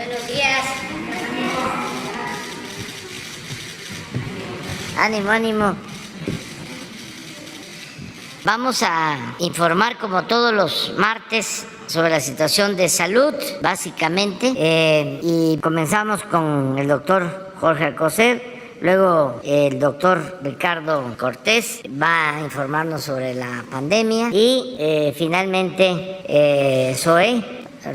Buenos días. Ánimo, ánimo. Vamos a informar como todos los martes sobre la situación de salud, básicamente, y comenzamos con el doctor Jorge Alcocer. Luego el doctor Ricardo Cortés va a informarnos sobre la pandemia y finalmente Zoé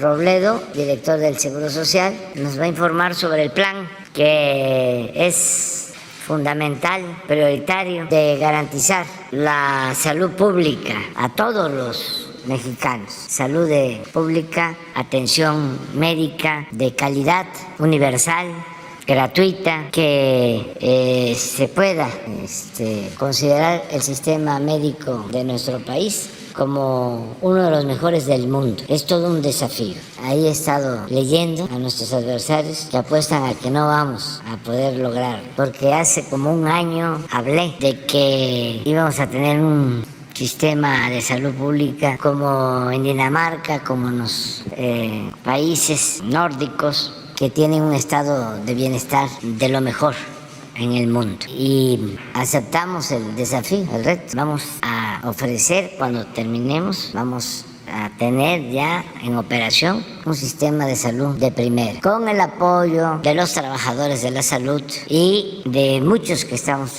Robledo, director del Seguro Social, nos va a informar sobre el plan que es fundamental, prioritario, de garantizar la salud pública a todos los mexicanos. Salud pública, atención médica de calidad, universal, gratuita, que se pueda considerar el sistema médico de nuestro país como uno de los mejores del mundo. Es todo un desafío. Ahí he estado leyendo a nuestros adversarios que apuestan a que no vamos a poder lograrlo, porque hace como un año hablé de que íbamos a tener un sistema de salud pública como en Dinamarca, como en los países nórdicos, que tienen un estado de bienestar de lo mejor en el mundo. Y aceptamos el desafío, el reto. Vamos a ofrecer, cuando terminemos, vamos a tener ya en operación un sistema de salud de primera, con el apoyo de los trabajadores de la salud y de muchos que estamos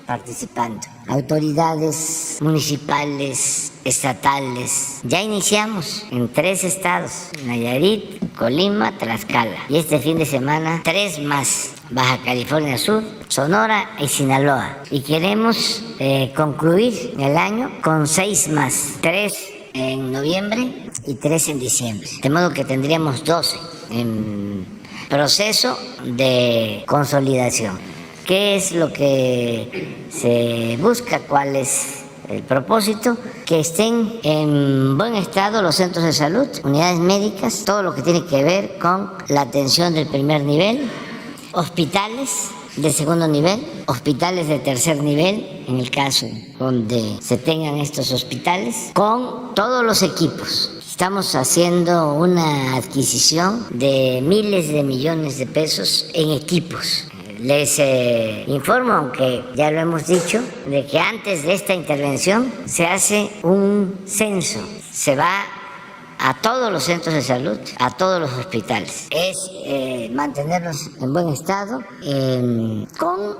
participando, autoridades municipales, estatales. Ya iniciamos en 3 estados, Nayarit, Colima, Tlaxcala, y este fin de semana 3 más, Baja California Sur, Sonora y Sinaloa, y queremos concluir el año con 6 más, 3 en noviembre y 3 en diciembre, de modo que tendríamos 12 en proceso de consolidación. ¿Qué es lo que se busca? ¿Cuál es el propósito? Que estén en buen estado los centros de salud, unidades médicas, todo lo que tiene que ver con la atención del primer nivel, hospitales de segundo nivel, hospitales de tercer nivel, en el caso donde se tengan estos hospitales, con todos los equipos. Estamos haciendo una adquisición de miles de millones de pesos en equipos. Les informo, aunque ya lo hemos dicho, de que antes de esta intervención se hace un censo. Se va a todos los centros de salud, a todos los hospitales. Es mantenerlos en buen estado, con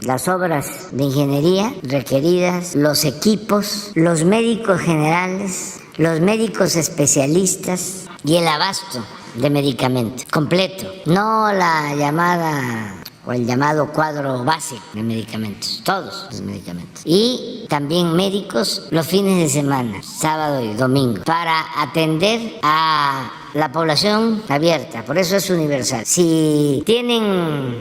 las obras de ingeniería requeridas, los equipos, los médicos generales, los médicos especialistas y el abasto de medicamentos completo, no la llamada o el llamado cuadro básico de medicamentos, todos los medicamentos. Y también médicos los fines de semana, sábado y domingo, para atender a la población abierta, por eso es universal. Si tienen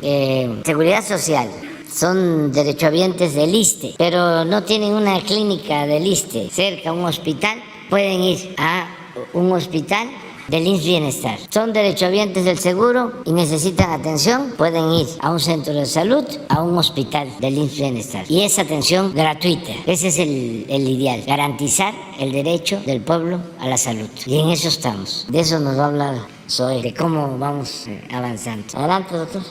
seguridad social, son derechohabientes del ISSSTE, pero no tienen una clínica del ISSSTE cerca a un hospital, pueden ir a un hospital del IMSS Bienestar. Son derechohabientes del seguro y necesitan atención, pueden ir a un centro de salud, a un hospital del IMSS Bienestar. Y es atención gratuita. Ese es el ideal, garantizar el derecho del pueblo a la salud. Y en eso estamos. De eso nos va a hablar Zoé, de cómo vamos avanzando. Adelante, doctor.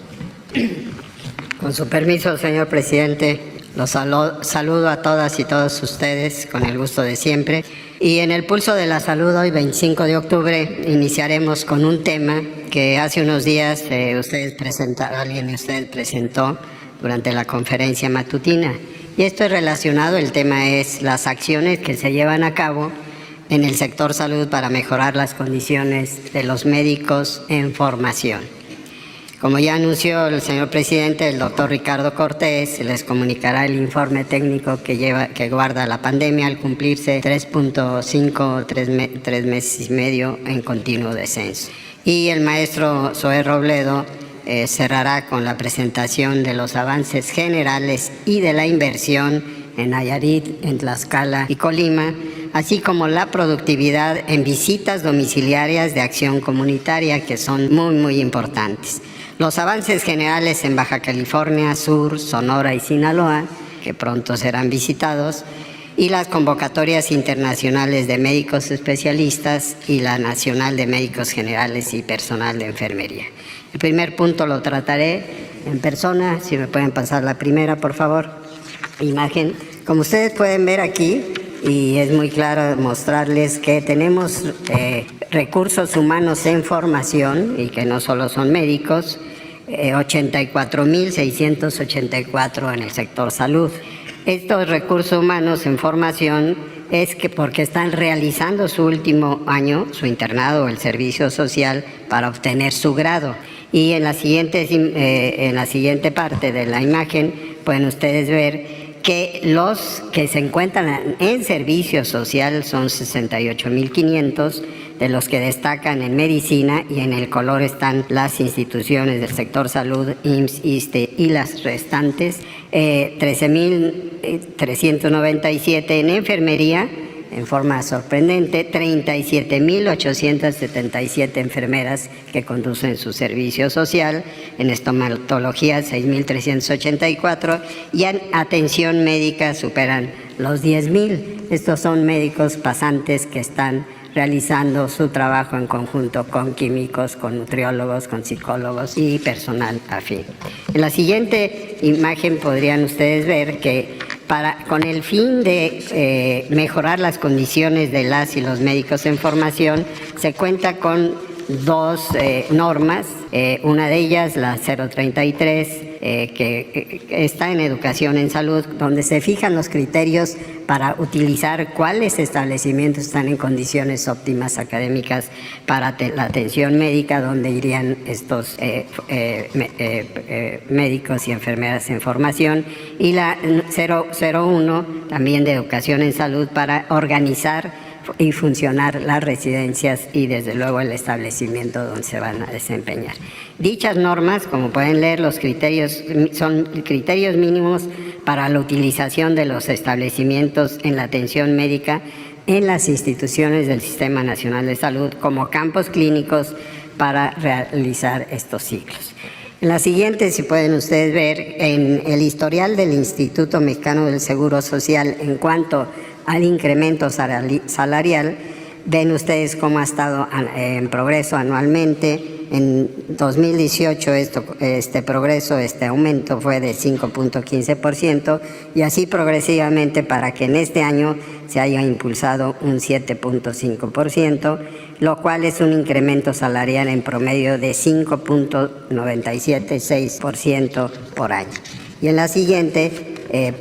Con su permiso, señor presidente, los saludo a todas y todos ustedes con el gusto de siempre. Y en el Pulso de la Salud, hoy 25 de octubre, iniciaremos con un tema que hace unos días alguien de ustedes presentó durante la conferencia matutina. Y esto es relacionado, el tema es las acciones que se llevan a cabo en el sector salud para mejorar las condiciones de los médicos en formación. Como ya anunció el señor presidente, el doctor Ricardo Cortés les comunicará el informe técnico que guarda la pandemia al cumplirse 3.5, 3 meses y medio en continuo descenso. Y el maestro Zoé Robledo cerrará con la presentación de los avances generales y de la inversión en Nayarit, en Tlaxcala y Colima, así como la productividad en visitas domiciliarias de acción comunitaria, que son muy importantes. Los avances generales en Baja California Sur, Sonora y Sinaloa, que pronto serán visitados, y las convocatorias internacionales de médicos especialistas y la nacional de médicos generales y personal de enfermería. El primer punto lo trataré en persona. Si me pueden pasar la primera, por favor. Imagen. Como ustedes pueden ver aquí, y es muy claro mostrarles que tenemos recursos humanos en formación, y que no solo son médicos, 84.684 en el sector salud. Estos recursos humanos en formación es que porque están realizando su último año, su internado o el servicio social para obtener su grado. Y en la siguiente parte de la imagen pueden ustedes ver que los que se encuentran en servicio social son 68.500, de los que destacan en medicina, y en el color están las instituciones del sector salud, IMSS, ISSSTE, y las restantes, 13.397 en enfermería. En forma sorprendente, 37.877 enfermeras que conducen su servicio social, en estomatología 6.384, y en atención médica superan los 10.000. Estos son médicos pasantes que están realizando su trabajo en conjunto con químicos, con nutriólogos, con psicólogos y personal afín. En la siguiente imagen podrían ustedes ver que con el fin de mejorar las condiciones de las y los médicos en formación, se cuenta con dos normas, una de ellas la 033, que está en educación en salud, donde se fijan los criterios para utilizar cuáles establecimientos están en condiciones óptimas académicas para la atención médica, donde irían estos médicos y enfermeras en formación, y la 001 también de educación en salud para organizar y funcionar las residencias y desde luego el establecimiento donde se van a desempeñar. Dichas normas, como pueden leer, los criterios son criterios mínimos para la utilización de los establecimientos en la atención médica en las instituciones del Sistema Nacional de Salud como campos clínicos para realizar estos ciclos. En la siguiente, si pueden ustedes ver, en el historial del Instituto Mexicano del Seguro Social en cuanto al incremento salarial, ven ustedes cómo ha estado en progreso anualmente. En 2018 este progreso, este aumento fue de 5.15%, y así progresivamente para que en este año se haya impulsado un 7.5%, lo cual es un incremento salarial en promedio de 5.976% por año. Y en la siguiente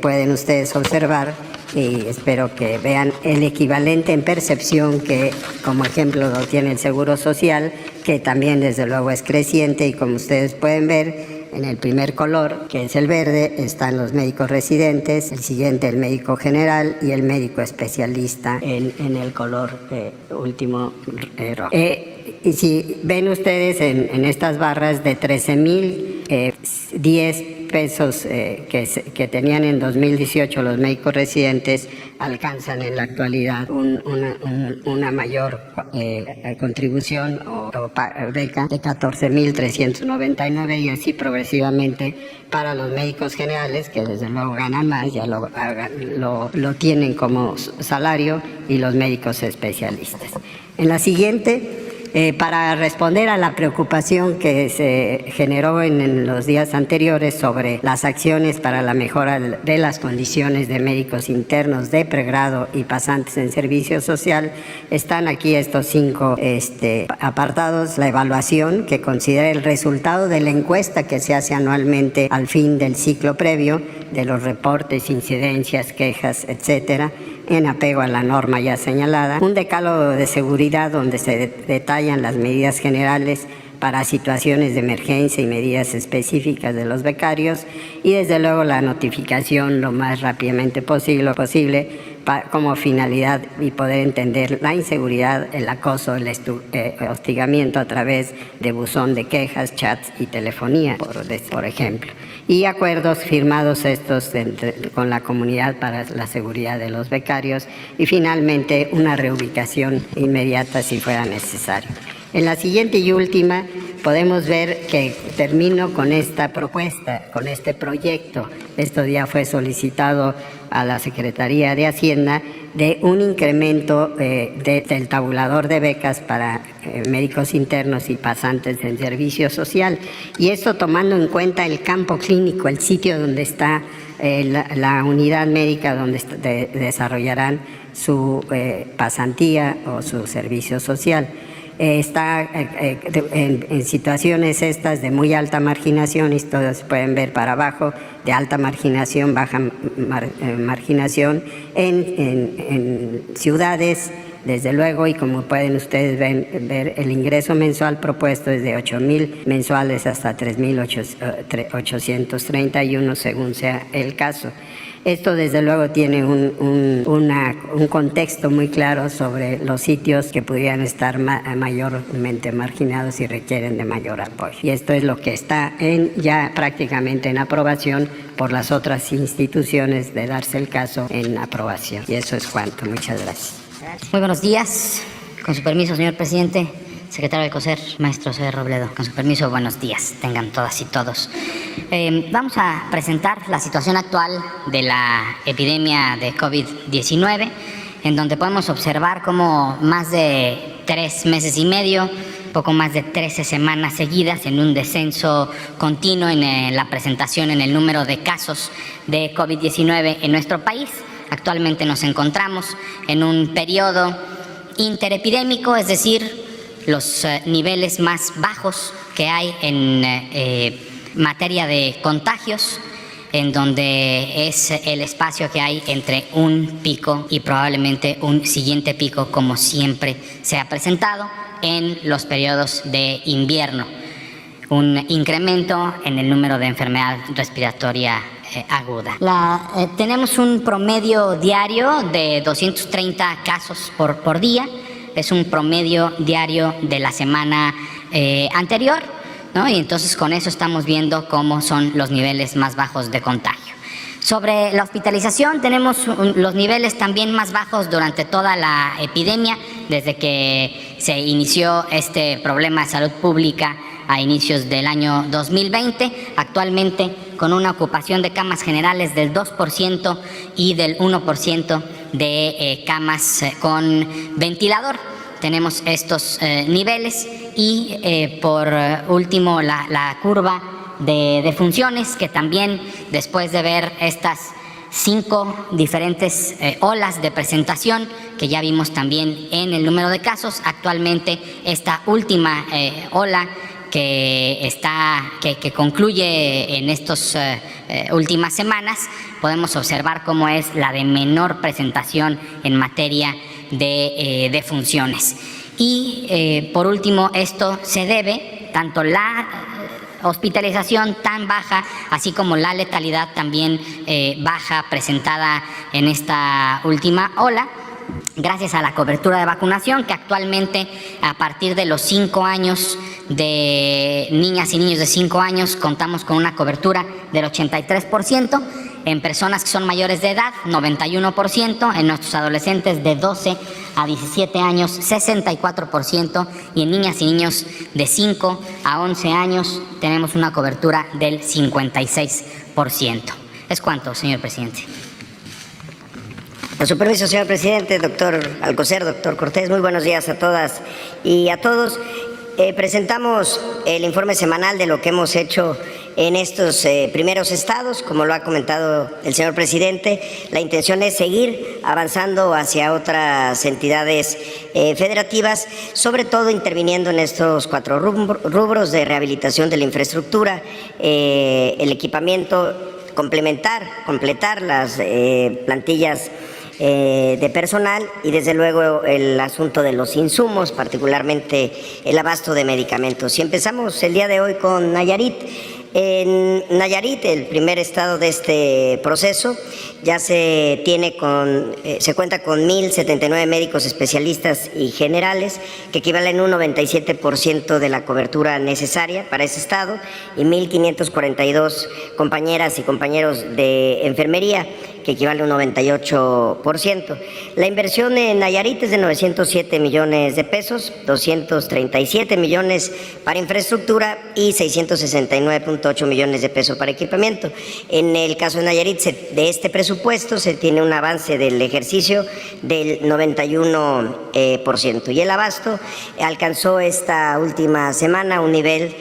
pueden ustedes observar, y espero que vean el equivalente en percepción que como ejemplo lo tiene el Seguro Social, que también desde luego es creciente, y como ustedes pueden ver en el primer color, que es el verde, están los médicos residentes, el siguiente el médico general y el médico especialista en el color último rojo. Y si ven ustedes en estas barras de 13.010 pesos que tenían en 2018 los médicos residentes, alcanzan en la actualidad una mayor contribución o beca de 14.399, y así progresivamente para los médicos generales, que desde luego ganan más, ya lo tienen como salario, y los médicos especialistas. En la siguiente, para responder a la preocupación que se generó en los días anteriores sobre las acciones para la mejora de las condiciones de médicos internos de pregrado y pasantes en servicio social, están aquí estos 5 apartados. La evaluación, que considera el resultado de la encuesta que se hace anualmente al fin del ciclo previo, de los reportes, incidencias, quejas, etcétera, en apego a la norma ya señalada. Un decálogo de seguridad donde se detallan las medidas generales para situaciones de emergencia y medidas específicas de los becarios, y desde luego la notificación lo más rápidamente posible como finalidad y poder entender la inseguridad, el acoso, el hostigamiento a través de buzón de quejas, chats y telefonía, por ejemplo. Y acuerdos firmados estos con la comunidad para la seguridad de los becarios, y finalmente una reubicación inmediata si fuera necesario. En la siguiente y última podemos ver que termino con esta propuesta, con este proyecto. Esto ya fue solicitado a la Secretaría de Hacienda de un incremento del tabulador de becas para médicos internos y pasantes en servicio social. Y esto tomando en cuenta el campo clínico, el sitio donde está la unidad médica donde desarrollarán su pasantía o su servicio social. Está en situaciones estas de muy alta marginación, y todos pueden ver para abajo, de alta marginación, baja marginación, en ciudades, desde luego, y como pueden ustedes ver, el ingreso mensual propuesto es de 8,000 mensuales hasta 3,831 según sea el caso. Esto desde luego tiene un contexto muy claro sobre los sitios que pudieran estar mayormente marginados y requieren de mayor apoyo. Y esto es lo que está ya prácticamente en aprobación por las otras instituciones, de darse el caso en aprobación. Y eso es cuanto. Muchas gracias. Muy buenos días. Con su permiso, señor presidente, secretario del COSER, maestro C. Robledo. Con su permiso, buenos días. Tengan todas y todos. Vamos a presentar la situación actual de la epidemia de COVID-19, en donde podemos observar cómo más de 3 meses y medio, poco más de 13 semanas seguidas, en un descenso continuo en la presentación en el número de casos de COVID-19 en nuestro país. Actualmente nos encontramos en un periodo interepidémico, es decir, los niveles más bajos que hay en materia de contagios, en donde es el espacio que hay entre un pico y probablemente un siguiente pico, como siempre se ha presentado en los periodos de invierno. Un incremento en el número de enfermedad respiratoria aguda. Tenemos un promedio diario de 230 casos por día. Es un promedio diario de la semana anterior, ¿no? Y entonces con eso estamos viendo cómo son los niveles más bajos de contagio. Sobre la hospitalización, tenemos los niveles también más bajos durante toda la epidemia, desde que se inició este problema de salud pública a inicios del año 2020, actualmente con una ocupación de camas generales del 2% y del 1% de camas con ventilador. Tenemos estos niveles y por último la curva de defunciones, que también después de ver estas 5 diferentes olas de presentación que ya vimos también en el número de casos, actualmente esta última ola que concluye en estas últimas semanas, podemos observar cómo es la de menor presentación en materia de defunciones. Y por último, esto se debe tanto la hospitalización tan baja, así como la letalidad también baja presentada en esta última ola, gracias a la cobertura de vacunación, que actualmente a partir de los 5 años de niñas y niños de 5 años contamos con una cobertura del 83%, en personas que son mayores de edad 91%, en nuestros adolescentes de 12 a 17 años 64%, y en niñas y niños de 5 a 11 años tenemos una cobertura del 56%. Es cuanto, señor presidente. Con su permiso, señor presidente, doctor Alcocer, doctor Cortés, muy buenos días a todas y a todos. Presentamos el informe semanal de lo que hemos hecho en estos primeros estados. Como lo ha comentado el señor presidente, la intención es seguir avanzando hacia otras entidades federativas, sobre todo interviniendo en estos 4 rubros de rehabilitación de la infraestructura, el equipamiento, completar las plantillas de personal y desde luego el asunto de los insumos, particularmente el abasto de medicamentos. Y empezamos el día de hoy con Nayarit. En Nayarit, el primer estado de este proceso, ya se cuenta con 1,079 médicos especialistas y generales, que equivalen a un 97% de la cobertura necesaria para ese estado, y 1,542 compañeras y compañeros de enfermería, que equivale a un 98%. La inversión en Nayarit es de 907 millones de pesos, 237 millones para infraestructura y 669.8 millones de pesos para equipamiento. En el caso de Nayarit, de este presupuesto se tiene un avance del ejercicio del 91%. Y el abasto alcanzó esta última semana un nivel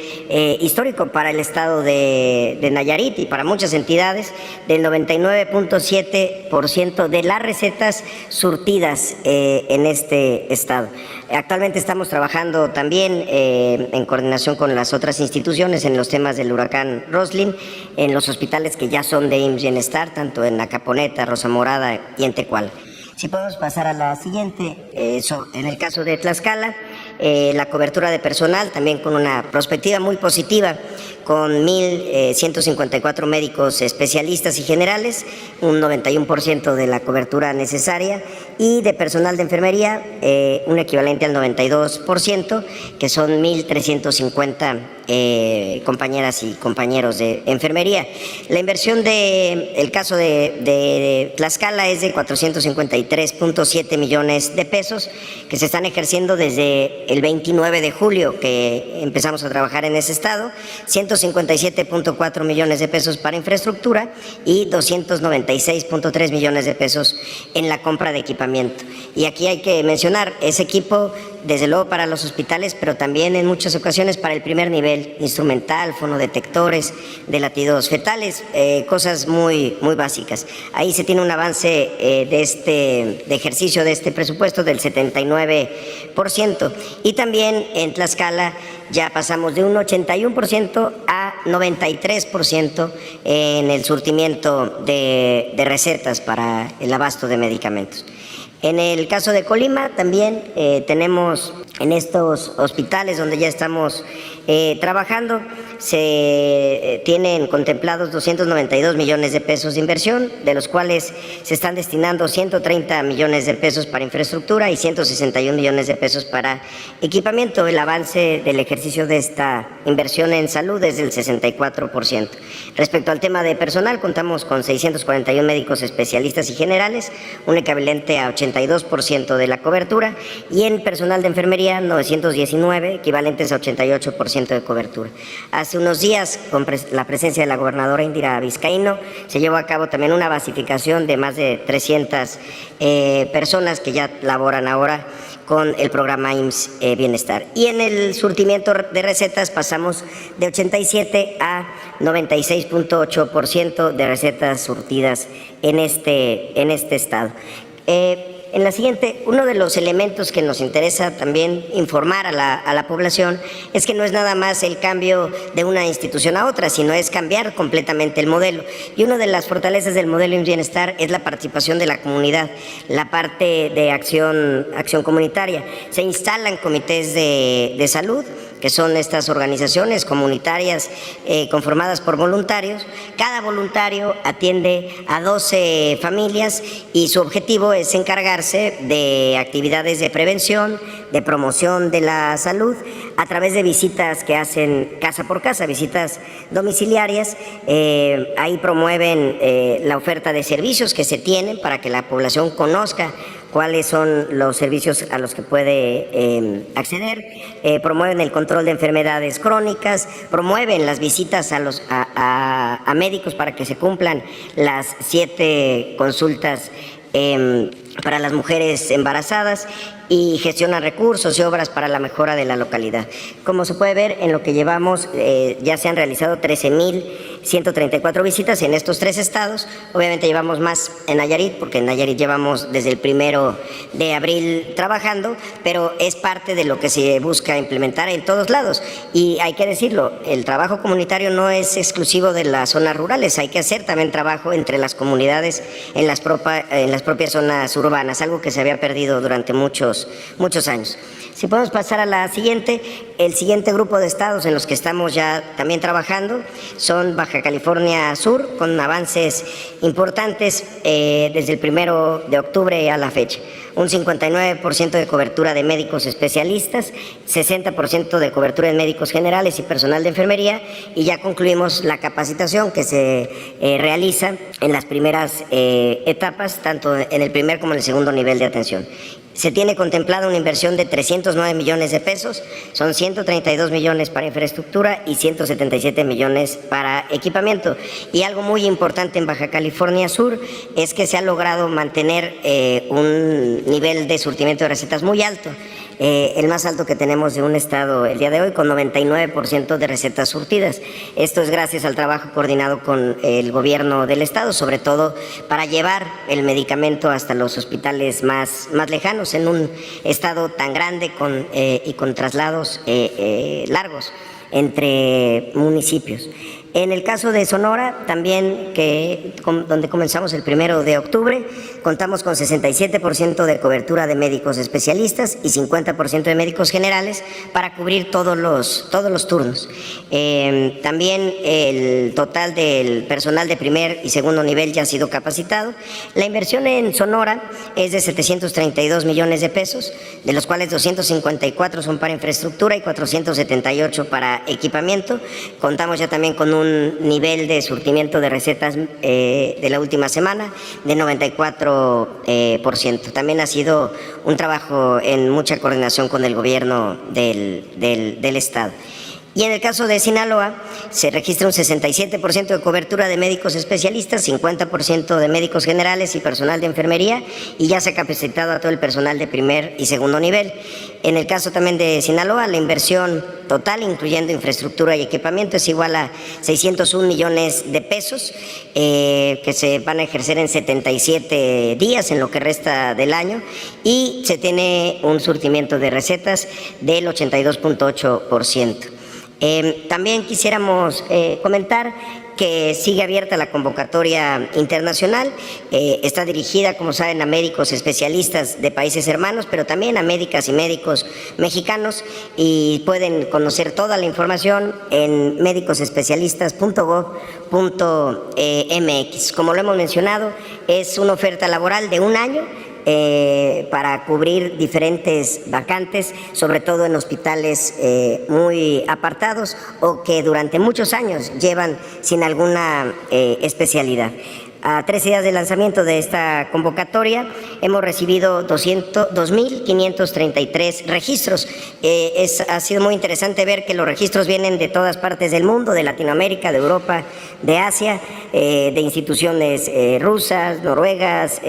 histórico para el estado de Nayarit y para muchas entidades del 99.7% de las recetas surtidas en este estado. Actualmente estamos trabajando también en coordinación con las otras instituciones en los temas del huracán Roslin, en los hospitales que ya son de IMSS Bienestar, tanto en Acaponeta, Rosa Morada y en Tecuala. Si podemos pasar a la siguiente, en el caso de Tlaxcala, la cobertura de personal también con una perspectiva muy positiva, con 1.154 médicos especialistas y generales, un 91% de la cobertura necesaria, y de personal de enfermería, un equivalente al 92%, que son 1.350 compañeras y compañeros de enfermería. La inversión del caso de Tlaxcala es de 453.7 millones de pesos, que se están ejerciendo desde el 29 de julio que empezamos a trabajar en ese estado, 157.4 millones de pesos para infraestructura y 296.3 millones de pesos en la compra de equipamiento. Y aquí hay que mencionar ese equipo, desde luego para los hospitales, pero también en muchas ocasiones para el primer nivel, instrumental, fonodetectores, de latidos fetales, cosas muy básicas. Ahí se tiene un avance de ejercicio de este presupuesto del 79%. Y también en Tlaxcala ya pasamos de un 81% a 93% en el surtimiento de recetas para el abasto de medicamentos. En el caso de Colima también tenemos en estos hospitales donde ya estamos trabajando, se tienen contemplados 292 millones de pesos de inversión, de los cuales se están destinando 130 millones de pesos para infraestructura y 161 millones de pesos para equipamiento. El avance del ejercicio de esta inversión en salud es del 64%. Respecto al tema de personal, contamos con 641 médicos especialistas y generales, un equivalente a 82% de la cobertura, y en personal de enfermería 919, equivalentes a 88% de cobertura. Hace unos días, con la presencia de la gobernadora Indira Vizcaíno, se llevó a cabo también una basificación de más de 300 personas que ya laboran ahora con el programa IMSS Bienestar. Y en el surtimiento de recetas pasamos de 87 a 96.8% de recetas surtidas en este estado. En la siguiente, uno de los elementos que nos interesa también informar a la población es que no es nada más el cambio de una institución a otra, sino es cambiar completamente el modelo. Y una de las fortalezas del modelo IMSS Bienestar es la participación de la comunidad, la parte de acción comunitaria. Se instalan comités de salud, que son estas organizaciones comunitarias conformadas por voluntarios. Cada voluntario atiende a 12 familias y su objetivo es encargarse de actividades de prevención, de promoción de la salud, a través de visitas que hacen casa por casa, visitas domiciliarias. Ahí promueven la oferta de servicios que se tienen para que la población conozca cuáles son los servicios a los que puede acceder, promueven el control de enfermedades crónicas, promueven las visitas a médicos para que se cumplan las 7 consultas para las mujeres embarazadas, y gestionan recursos y obras para la mejora de la localidad. Como se puede ver, en lo que llevamos ya se han realizado 13.134 visitas en estos 3 estados. Obviamente llevamos más en Nayarit, porque en Nayarit llevamos desde el 1 de abril trabajando, pero es parte de lo que se busca implementar en todos lados. Y hay que decirlo, el trabajo comunitario no es exclusivo de las zonas rurales, hay que hacer también trabajo entre las comunidades en las propias zonas urbanas, algo que se había perdido durante muchos años. Si podemos pasar a la siguiente, el siguiente grupo de estados en los que estamos ya también trabajando son Baja California Sur, con avances importantes desde el 1 de octubre a la fecha. un 59% de cobertura de médicos especialistas, 60% de cobertura de médicos generales y personal de enfermería, y ya concluimos la capacitación que se realiza en las primeras etapas, tanto en el primer como en el segundo nivel de atención. Se tiene contemplada una inversión de 309 millones de pesos, son 132 millones para infraestructura y 177 millones para equipamiento. Y algo muy importante en Baja California Sur es que se ha logrado mantener un nivel de surtimiento de recetas muy alto. El más alto que tenemos de un estado el día de hoy, con 99% de recetas surtidas. Esto es gracias al trabajo coordinado con el gobierno del estado, sobre todo para llevar el medicamento hasta los hospitales más lejanos en un estado tan grande y con traslados largos entre municipios. En el caso de Sonora, también donde comenzamos el 1 de octubre, contamos con 67% de cobertura de médicos especialistas y 50% de médicos generales para cubrir todos los turnos. También el total del personal de primer y segundo nivel ya ha sido capacitado. La inversión en Sonora es de 732 millones de pesos, de los cuales 254 son para infraestructura y 478 para equipamiento. Contamos ya también con un nivel de surtimiento de recetas de la última semana de 94%. También ha sido un trabajo en mucha coordinación con el gobierno del estado. Y en el caso de Sinaloa, se registra un 67% de cobertura de médicos especialistas, 50% de médicos generales y personal de enfermería, y ya se ha capacitado a todo el personal de primer y segundo nivel. En el caso también de Sinaloa, la inversión total, incluyendo infraestructura y equipamiento, es igual a 601 millones de pesos, que se van a ejercer en 77 días en lo que resta del año, y se tiene un surtimiento de recetas del 82.8%. También quisiéramos comentar que sigue abierta la convocatoria internacional. Está dirigida, como saben, a médicos especialistas de países hermanos, pero también a médicas y médicos mexicanos, y pueden conocer toda la información en médicosespecialistas.gov.mx. Como lo hemos mencionado, es una oferta laboral de un año para cubrir diferentes vacantes, sobre todo en hospitales muy apartados o que durante muchos años llevan sin alguna especialidad. A 13 días del lanzamiento de esta convocatoria hemos recibido 2.533 registros. Ha sido muy interesante ver que los registros vienen de todas partes del mundo, de Latinoamérica, de Europa, de Asia, de instituciones rusas, noruegas,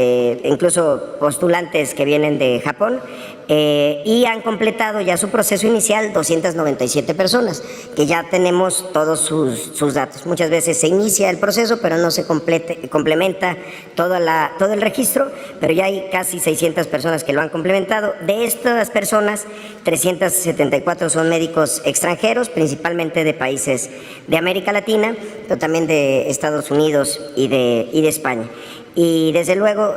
incluso postulantes que vienen de Japón. Y han completado ya su proceso inicial 297 personas, que ya tenemos todos sus datos. Muchas veces se inicia el proceso, pero no se complementa todo el registro, pero ya hay casi 600 personas que lo han complementado. De estas personas, 374 son médicos extranjeros, principalmente de países de América Latina, pero también de Estados Unidos y de España. Y desde luego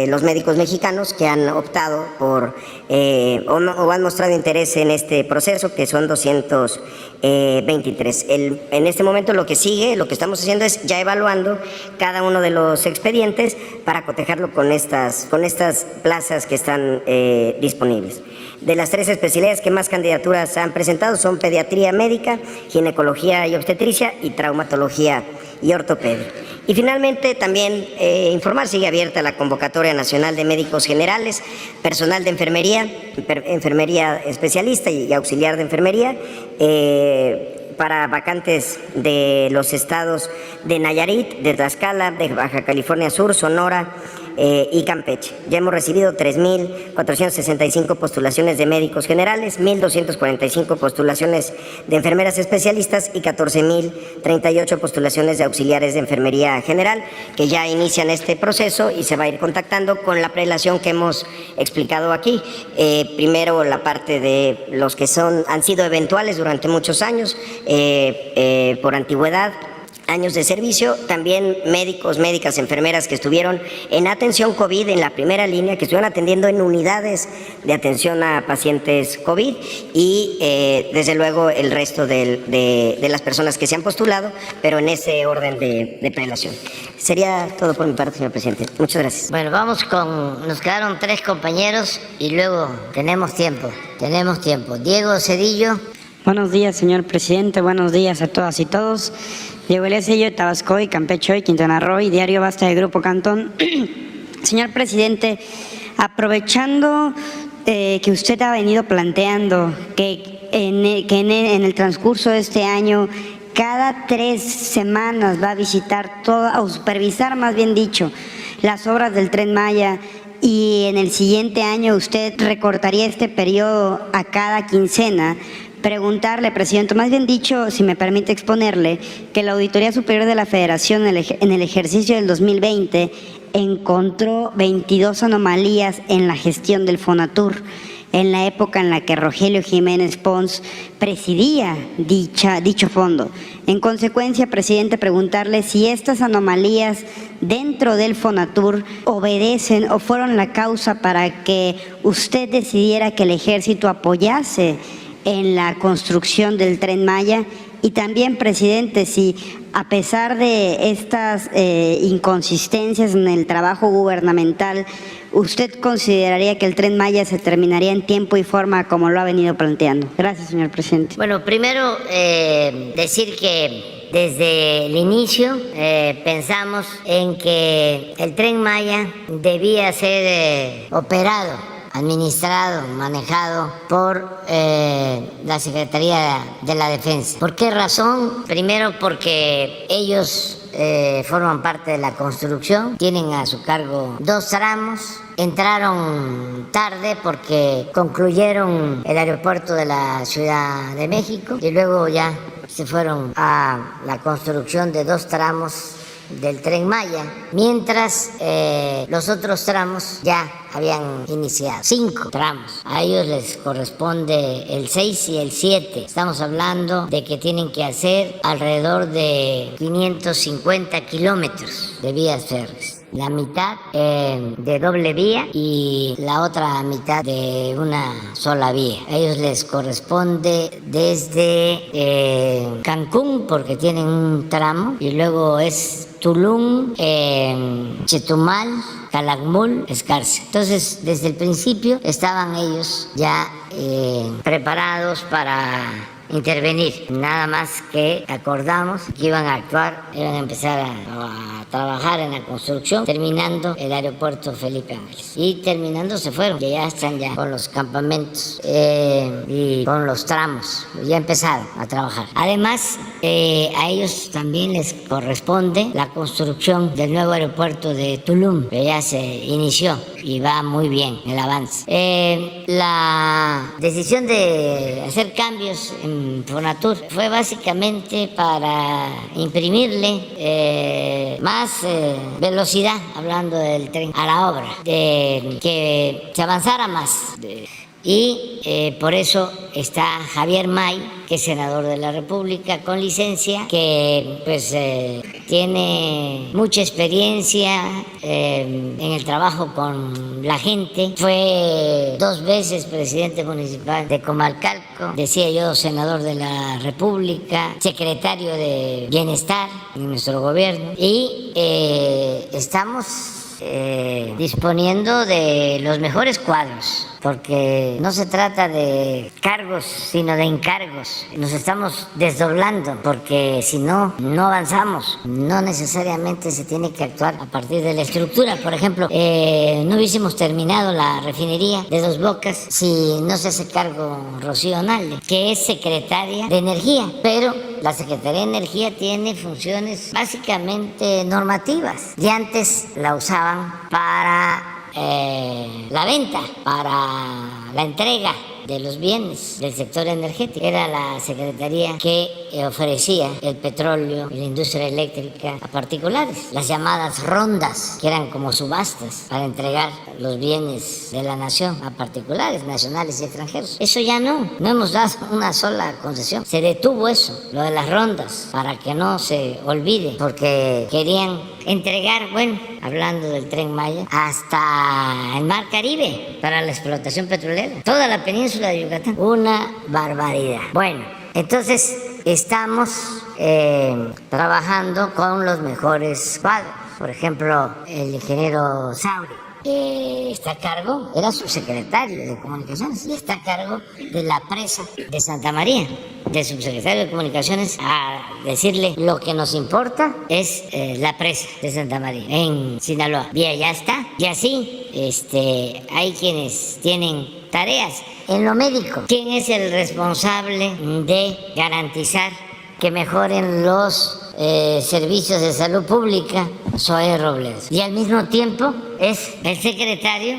los médicos mexicanos que han optado por o han mostrado interés en este proceso, que son 223. En este momento lo que sigue, lo que estamos haciendo es ya evaluando cada uno de los expedientes para cotejarlo con estas plazas que están disponibles. De las 3 especialidades que más candidaturas han presentado son pediatría médica, ginecología y obstetricia y traumatología y ortopedia. Y finalmente también informar, sigue abierta la convocatoria nacional de médicos generales, personal de enfermería, enfermería especialista y auxiliar de enfermería, para vacantes de los estados de Nayarit, de Tlaxcala, de Baja California Sur, Sonora y Campeche. Ya hemos recibido 3.465 postulaciones de médicos generales, 1.245 postulaciones de enfermeras especialistas y 14.038 postulaciones de auxiliares de enfermería general, que ya inician este proceso y se va a ir contactando con la prelación que hemos explicado aquí. Primero la parte de los que han sido eventuales durante muchos años por antigüedad, años de servicio, también médicos, médicas, enfermeras que estuvieron en atención COVID en la primera línea, que estuvieron atendiendo en unidades de atención a pacientes COVID y desde luego el resto de las personas que se han postulado, pero en ese orden de prelación. Sería todo por mi parte, señor presidente. Muchas gracias. Bueno, nos quedaron 3 compañeros y luego tenemos tiempo. Diego Cedillo. Buenos días, señor presidente. Buenos días a todas y todos. Diego Elías Cedillo de Tabascoy, Campeche y Quintana Roo y Diario Basta de Grupo Cantón. Señor presidente, aprovechando que usted ha venido planteando que en el transcurso de este año cada 3 semanas va a visitar o supervisar, más bien dicho, las obras del Tren Maya, y en el siguiente año usted recortaría este periodo a cada quincena, preguntarle, presidente, más bien dicho, si me permite exponerle, que la Auditoría Superior de la Federación en el ejercicio del 2020 encontró 22 anomalías en la gestión del Fonatur, en la época en la que Rogelio Jiménez Pons presidía dicho fondo. En consecuencia, presidente, preguntarle si estas anomalías dentro del Fonatur obedecen o fueron la causa para que usted decidiera que el Ejército apoyase en la construcción del Tren Maya. Y también, presidente, si a pesar de estas inconsistencias en el trabajo gubernamental, ¿usted consideraría que el Tren Maya se terminaría en tiempo y forma como lo ha venido planteando? Gracias, señor presidente. Bueno, primero decir que desde el inicio pensamos en que el Tren Maya debía ser operado, administrado, manejado por la Secretaría de la Defensa. ¿Por qué razón? Primero porque ellos forman parte de la construcción, tienen a su cargo 2 tramos, entraron tarde porque concluyeron el aeropuerto de la Ciudad de México y luego ya se fueron a la construcción de 2 tramos del Tren Maya, mientras los otros tramos ya habían iniciado. 5 tramos. A ellos les corresponde el 6 y el 7. Estamos hablando de que tienen que hacer alrededor de 550 kilómetros de vías férreas. La mitad de doble vía y la otra mitad de una sola vía. A ellos les corresponde desde Cancún, porque tienen un tramo, y luego es Tulum, Chetumal, Calakmul, Escarce. Entonces, desde el principio estaban ellos ya preparados para intervenir. Nada más que acordamos que iban a actuar, iban a empezar a trabajar en la construcción, terminando el aeropuerto Felipe Ángeles. Y terminando se fueron, que ya están ya con los campamentos y con los tramos, ya empezaron a trabajar. Además, a ellos también les corresponde la construcción del nuevo aeropuerto de Tulum, que ya se inició y va muy bien el avance. La decisión de hacer cambios en Fonatur fue básicamente para imprimirle más velocidad, hablando del tren, a la obra, de que se avanzara más. Y por eso está Javier May, que es senador de la República con licencia, que pues tiene mucha experiencia en el trabajo con la gente. Fue 2 veces presidente municipal de Comalcalco, decía yo, senador de la República, secretario de Bienestar en nuestro gobierno, y estamos disponiendo de los mejores cuadros, porque no se trata de cargos, sino de encargos. Nos estamos desdoblando, porque si no, no avanzamos. No necesariamente se tiene que actuar a partir de la estructura. Por ejemplo, no hubiésemos terminado la refinería de Dos Bocas si no se hace cargo Rocío Nale, que es secretaria de Energía, pero la Secretaría de Energía tiene funciones básicamente normativas, y antes la usaban para la venta, para la entrega de los bienes del sector energético. Era la secretaría que ofrecía el petróleo y la industria eléctrica a particulares, las llamadas rondas, que eran como subastas para entregar los bienes de la nación a particulares, nacionales y extranjeros. Eso ya no hemos dado una sola concesión. Se detuvo eso, lo de las rondas, para que no se olvide, porque querían entregar, bueno, hablando del Tren Maya, hasta el Mar Caribe para la explotación petrolera, toda la península de Yucatán. Una barbaridad. Bueno, entonces estamos trabajando con los mejores cuadros. Por ejemplo, el ingeniero Sauri está a cargo, era subsecretario de Comunicaciones, y está a cargo de la presa de Santa María, de subsecretario de Comunicaciones, a decirle lo que nos importa es la presa de Santa María en Sinaloa. Y allá está. Y así hay quienes tienen tareas en lo médico. ¿Quién es el responsable de garantizar que mejoren los servicios de salud pública? Zoé Robledo. Y al mismo tiempo es el secretario,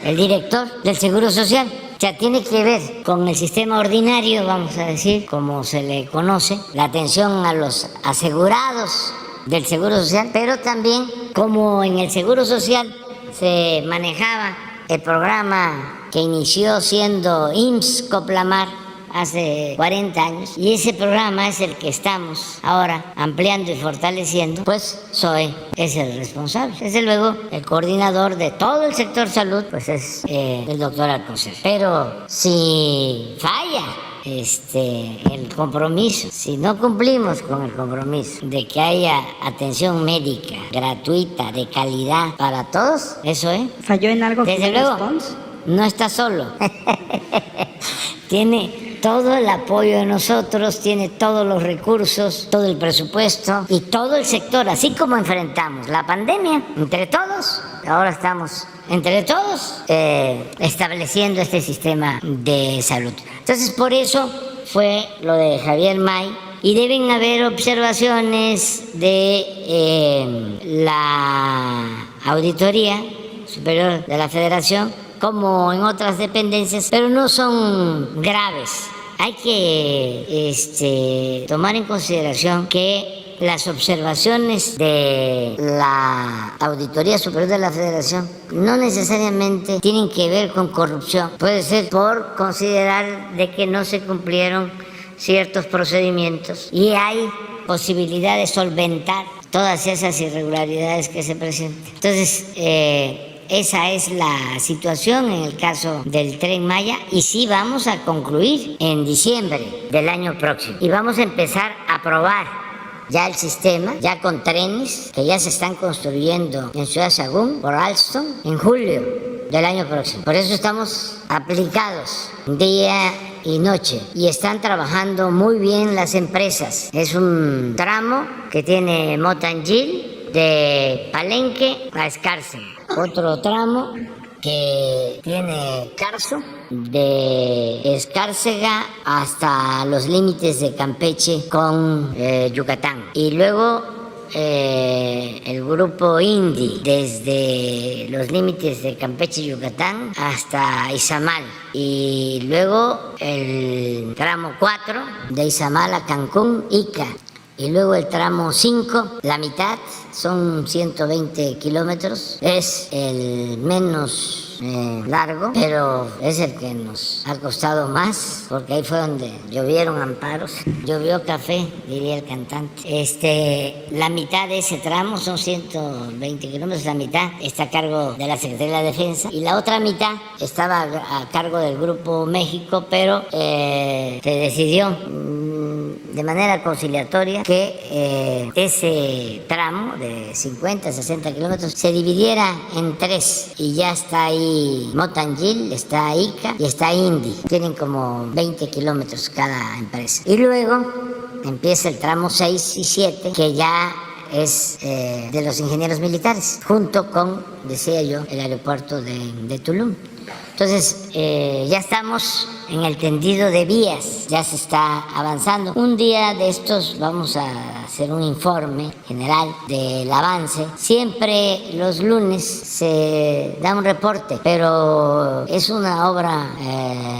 el director del Seguro Social. O sea, tiene que ver con el sistema ordinario, vamos a decir, como se le conoce, la atención a los asegurados del Seguro Social, pero también como en el Seguro Social se manejaba el programa que inició siendo IMSS Coplamar hace 40 años, y ese programa es el que estamos ahora ampliando y fortaleciendo, pues ZOE es el responsable. Desde luego, el coordinador de todo el sector salud, pues es el doctor Alcocer. Pero si falla el compromiso, si no cumplimos con el compromiso de que haya atención médica gratuita, de calidad para todos, eso ¿Falló en algo? Desde luego, no está solo. Tiene todo el apoyo de nosotros, tiene todos los recursos, todo el presupuesto y todo el sector, así como enfrentamos la pandemia entre todos. Ahora estamos entre todos estableciendo este sistema de salud. Entonces, por eso fue lo de Javier May, y deben haber observaciones de la Auditoría Superior de la Federación, como en otras dependencias, pero no son graves. Hay que tomar en consideración que las observaciones de la Auditoría Superior de la Federación no necesariamente tienen que ver con corrupción. Puede ser por considerar de que no se cumplieron ciertos procedimientos y hay posibilidad de solventar todas esas irregularidades que se presentan. Entonces, esa es la situación en el caso del Tren Maya, y sí vamos a concluir en diciembre del año próximo. Y vamos a empezar a probar ya el sistema, ya con trenes que ya se están construyendo en Ciudad Sagún por Alstom en julio del año próximo. Por eso estamos aplicados día y noche, y están trabajando muy bien las empresas. Es un tramo que tiene Motangil de Palenque a Escárcega. Otro tramo que tiene Carso de Escárcega hasta los límites de Campeche con Yucatán. Y luego el grupo INDI desde los límites de Campeche y Yucatán hasta Izamal. Y luego el tramo 4 de Izamal a Cancún, Ica. Y luego el tramo 5, la mitad, son 120 kilómetros, es el menos largo, pero es el que nos ha costado más, porque ahí fue donde llovieron amparos, llovió café, diría el cantante. La mitad de ese tramo son 120 kilómetros, la mitad está a cargo de la Secretaría de la Defensa, y la otra mitad estaba a cargo del Grupo México, pero se decidió de manera conciliatoria que ese tramo de 50, 60 kilómetros se dividiera en 3, y ya está ahí Motangil, está Ica y está Indy. Tienen como 20 kilómetros cada empresa. Y luego empieza el tramo 6 y 7, que ya es de los ingenieros militares, junto con, decía yo, el aeropuerto de Tulum. Entonces, ya estamos en el tendido de vías, ya se está avanzando. Un día de estos vamos a hacer un informe general del avance. Siempre los lunes se da un reporte, pero es una obra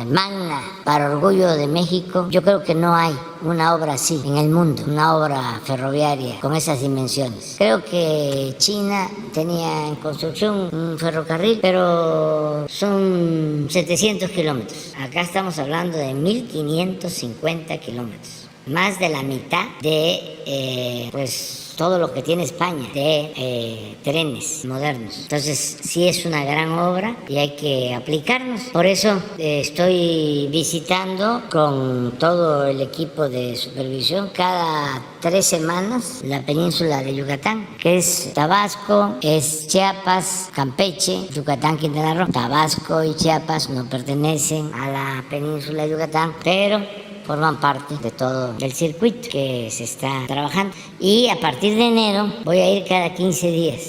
magna para orgullo de México. Yo creo que no hay una obra así en el mundo, una obra ferroviaria con esas dimensiones. Creo que China tenía en construcción un ferrocarril, pero son 700 kilómetros. Acá estamos hablando de 1.550 kilómetros. Más de la mitad de pues todo lo que tiene España de trenes modernos. Entonces sí es una gran obra y hay que aplicarnos. Por eso estoy visitando con todo el equipo de supervisión cada 3 semanas la península de Yucatán, que es Tabasco, es Chiapas, Campeche, Yucatán, Quintana Roo. Tabasco y Chiapas no pertenecen a la península de Yucatán, pero forman parte de todo el circuito que se está trabajando. Y a partir de enero voy a ir cada 15 días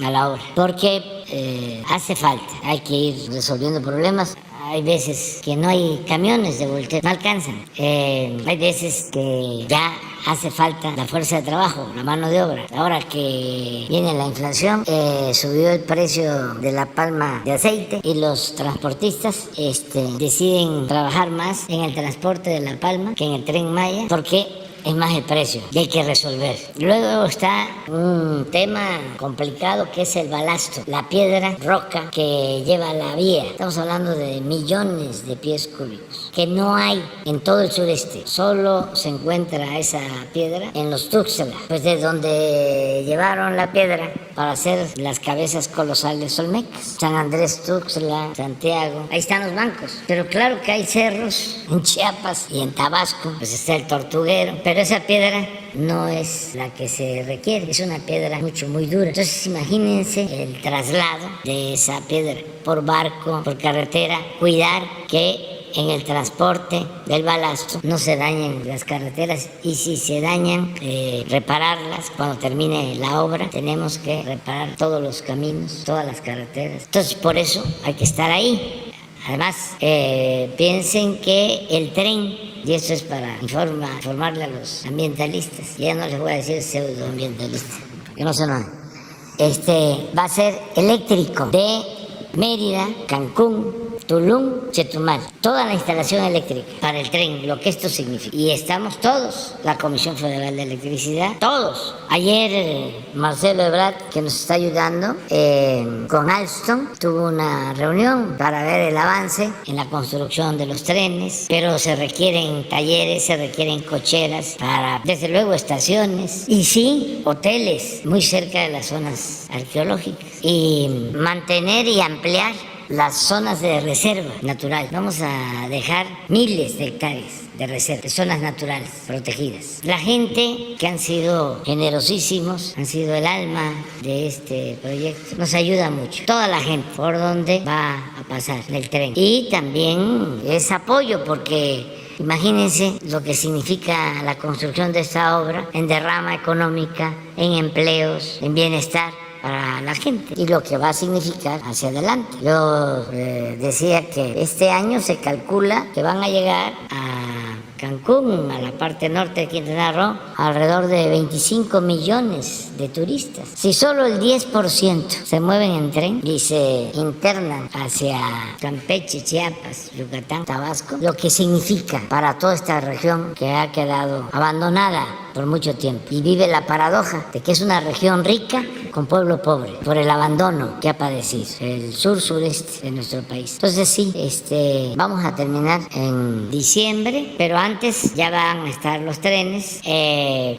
a la obra, porque hace falta, hay que ir resolviendo problemas. Hay veces que no hay camiones de volteo, no alcanzan. Hay veces que ya hace falta la fuerza de trabajo, la mano de obra. Ahora que viene la inflación, subió el precio de la palma de aceite y los transportistas deciden trabajar más en el transporte de la palma que en el Tren Maya, porque es más el precio y hay que resolver. Luego está un tema complicado que es el balasto, la piedra, roca que lleva la vía. Estamos hablando de millones de pies cúbicos que no hay en todo el sureste. Solo se encuentra esa piedra en los Tuxtla, pues de donde llevaron la piedra para hacer las cabezas colosales olmecas. San Andrés Tuxtla, Santiago, ahí están los bancos. Pero claro que hay cerros en Chiapas y en Tabasco, pues está el Tortuguero, pero esa piedra no es la que se requiere, es una piedra muy dura. Entonces imagínense el traslado de esa piedra por barco, por carretera, cuidar que en el transporte del balasto no se dañen las carreteras, y si se dañan, repararlas. Cuando termine la obra tenemos que reparar todos los caminos, todas las carreteras. Entonces por eso hay que estar ahí. Además, piensen que el tren, y esto es para informarle a los ambientalistas, ya no les voy a decir pseudoambientalistas, que no sé nada, va a ser eléctrico de Mérida, Cancún, Tulum, Chetumal, toda la instalación eléctrica para el tren, lo que esto significa. Y estamos todos, la Comisión Federal de Electricidad, todos. Ayer Marcelo Ebrard, que nos está ayudando, con Alstom, tuvo una reunión para ver el avance en la construcción de los trenes, pero se requieren talleres, se requieren cocheras para, desde luego, estaciones y sí, hoteles muy cerca de las zonas arqueológicas, y mantener y ampliar las zonas de reserva natural. Vamos a dejar miles de hectáreas de reserva, de zonas naturales protegidas. La gente, que han sido generosísimos, han sido el alma de este proyecto, nos ayuda mucho. Toda la gente por donde va a pasar el tren. Y también es apoyo, porque imagínense lo que significa la construcción de esta obra en derrama económica, en empleos, en bienestar para la gente, y lo que va a significar hacia adelante. Yo decía que este año se calcula que van a llegar a Cancún, a la parte norte de Quintana Roo, alrededor de 25 millones de turistas. Si solo el 10% se mueven en tren y se internan hacia Campeche, Chiapas, Yucatán, Tabasco, lo que significa para toda esta región que ha quedado abandonada por mucho tiempo y vive la paradoja de que es una región rica con pueblo pobre por el abandono que ha padecido el sur-sureste de nuestro país. Entonces sí, vamos a terminar en diciembre, pero antes ya van a estar los trenes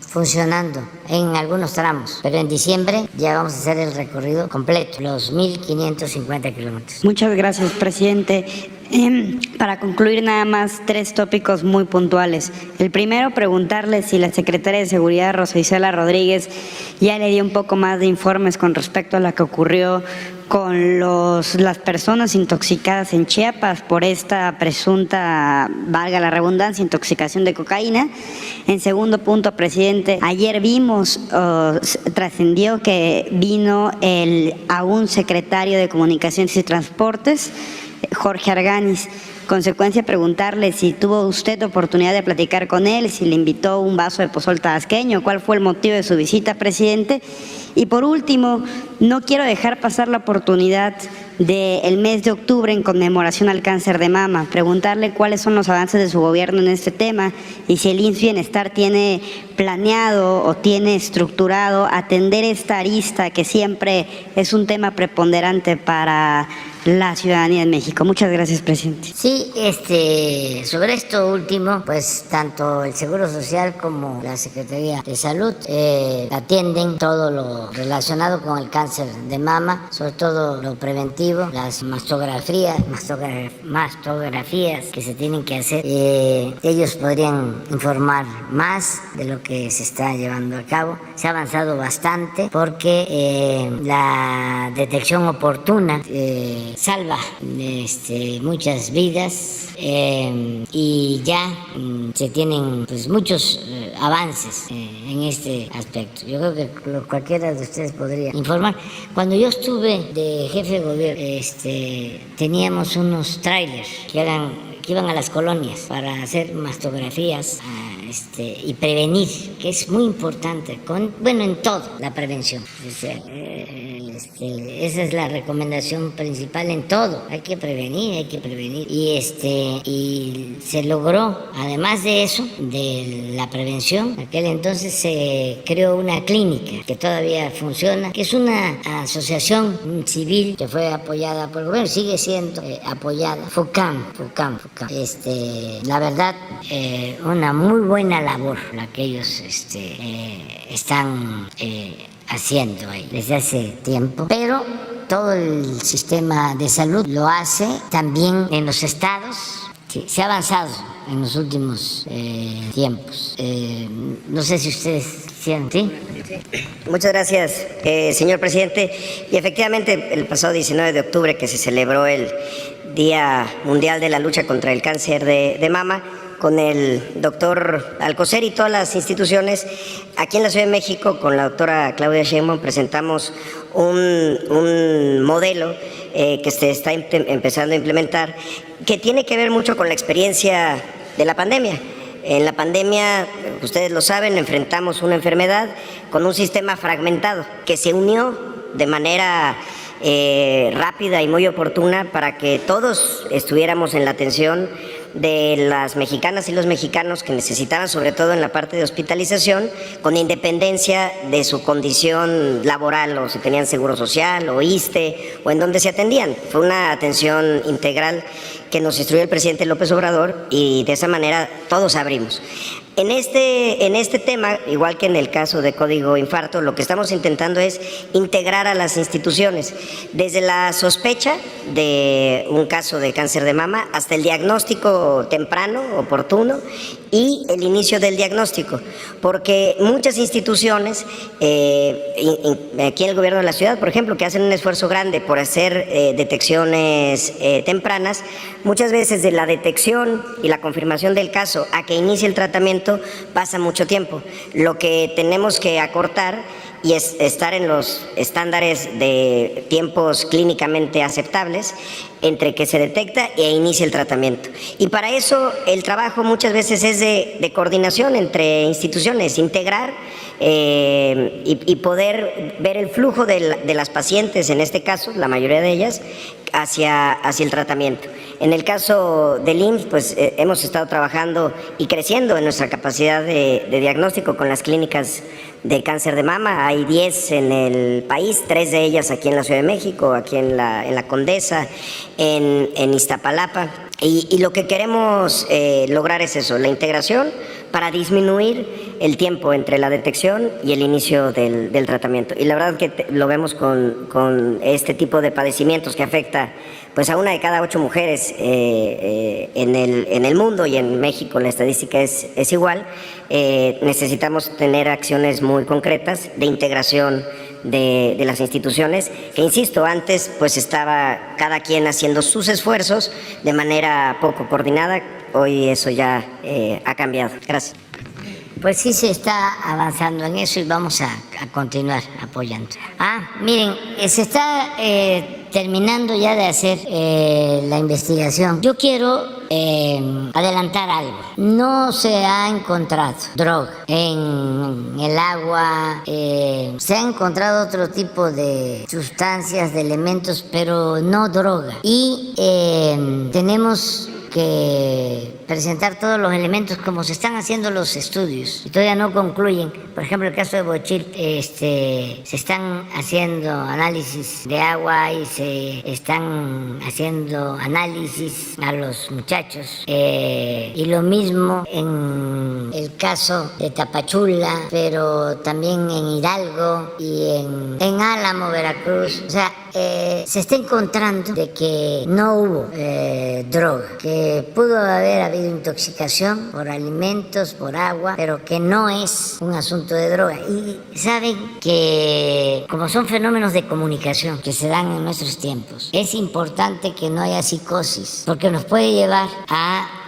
funcionando en algunos tramos, pero en diciembre ya vamos a hacer el recorrido completo, los 1.550 kilómetros. Muchas gracias, presidente. Para concluir, nada más 3 tópicos muy puntuales. El primero, preguntarle si la secretaria de Seguridad, Rosa Isela Rodríguez, ya le dio un poco más de informes con respecto a lo que ocurrió con las personas intoxicadas en Chiapas por esta presunta, valga la redundancia, intoxicación de cocaína. En segundo punto, presidente, ayer vimos, trascendió que vino el aún secretario de Comunicaciones y Transportes, Jorge Arganis. Consecuencia, preguntarle si tuvo usted oportunidad de platicar con él, si le invitó un vaso de pozol tabasqueño, cuál fue el motivo de su visita, presidente. Y por último, no quiero dejar pasar la oportunidad del mes de octubre en conmemoración al cáncer de mama. Preguntarle cuáles son los avances de su gobierno en este tema y si el IMSS Bienestar tiene planeado o tiene estructurado atender esta arista que siempre es un tema preponderante para la ciudadanía en México. Muchas gracias, presidente. Sí, sobre esto último, pues tanto el Seguro Social como la Secretaría de Salud atienden todo lo relacionado con el cáncer de mama, sobre todo lo preventivo, las mastografías que se tienen que hacer. Ellos podrían informar más de lo que se está llevando a cabo. Se ha avanzado bastante porque la detección oportuna salva muchas vidas y ya se tienen pues muchos avances en este aspecto. Yo creo que cualquiera de ustedes podría informar. Cuando yo estuve de jefe de gobierno, teníamos unos trailers que iban a las colonias para hacer mastografías y prevenir, que es muy importante, en todo, la prevención. Esa es la recomendación principal en todo, hay que prevenir. Y se logró, además de eso, de la prevención, aquel entonces se creó una clínica que todavía funciona, que es una asociación civil que fue apoyada por el gobierno, sigue siendo apoyada, FUCAM. La verdad, una muy buena labor la que ellos están haciendo ahí desde hace tiempo, pero todo el sistema de salud lo hace también en los estados. Sí, se ha avanzado en los últimos tiempos. No sé si ustedes sienten. ¿Sí? Muchas gracias, señor presidente. Y efectivamente, el pasado 19 de octubre que se celebró el Día Mundial de la Lucha contra el Cáncer de Mama, con el doctor Alcocer y todas las instituciones, aquí en la Ciudad de México, con la doctora Claudia Sheinbaum, presentamos un modelo que se está empezando a implementar, que tiene que ver mucho con la experiencia de la pandemia. En la pandemia, ustedes lo saben, enfrentamos una enfermedad con un sistema fragmentado que se unió de manera rápida y muy oportuna para que todos estuviéramos en la atención de las mexicanas y los mexicanos que necesitaban, sobre todo en la parte de hospitalización, con independencia de su condición laboral, o si tenían seguro social, o ISSSTE, o en donde se atendían. Fue una atención integral que nos instruyó el presidente López Obrador, y de esa manera todos abrimos. En este tema, igual que en el caso de Código Infarto, lo que estamos intentando es integrar a las instituciones, desde la sospecha de un caso de cáncer de mama hasta el diagnóstico temprano, oportuno, y el inicio del diagnóstico, porque muchas instituciones, aquí en el gobierno de la ciudad, por ejemplo, que hacen un esfuerzo grande por hacer detecciones tempranas, muchas veces de la detección y la confirmación del caso a que inicie el tratamiento pasa mucho tiempo. Lo que tenemos que acortar y es estar en los estándares de tiempos clínicamente aceptables entre que se detecta e inicia el tratamiento. Y para eso el trabajo muchas veces es de coordinación entre instituciones, integrar y poder ver el flujo de las pacientes, en este caso, la mayoría de ellas, hacia el tratamiento. En el caso del IMSS, pues hemos estado trabajando y creciendo en nuestra capacidad de diagnóstico con las clínicas de cáncer de mama. Hay 10 en el país, 3 de ellas aquí en la Ciudad de México, aquí en la Condesa, en Iztapalapa. Y lo que queremos lograr es eso, la integración para disminuir el tiempo entre la detección y el inicio del tratamiento. Y la verdad que lo vemos con este tipo de padecimientos que afecta pues a 1 de cada 8 mujeres en el mundo, y en México la estadística es igual. Necesitamos tener acciones muy concretas de integración de las instituciones, que insisto, antes pues estaba cada quien haciendo sus esfuerzos de manera poco coordinada. Hoy eso ya ha cambiado. Gracias. Pues sí se está avanzando en eso y vamos a continuar apoyando. Miren, se está terminando ya de hacer la investigación. Yo quiero adelantar algo. No se ha encontrado droga en el agua, se ha encontrado otro tipo de sustancias, de elementos, pero no droga. Y tenemos que presentar todos los elementos como se están haciendo los estudios y todavía no concluyen. Por ejemplo, el caso de Bochil, se están haciendo análisis de agua y se están haciendo análisis a los muchachos, y lo mismo en el caso de Tapachula, pero también en Hidalgo y en Álamo, Veracruz. O sea, se está encontrando de que no hubo droga, que pudo haber habido intoxicación por alimentos, por agua, pero que no es un asunto de droga. Y saben que como son fenómenos de comunicación que se dan en nuestros tiempos, es importante que no haya psicosis, porque nos puede llevar a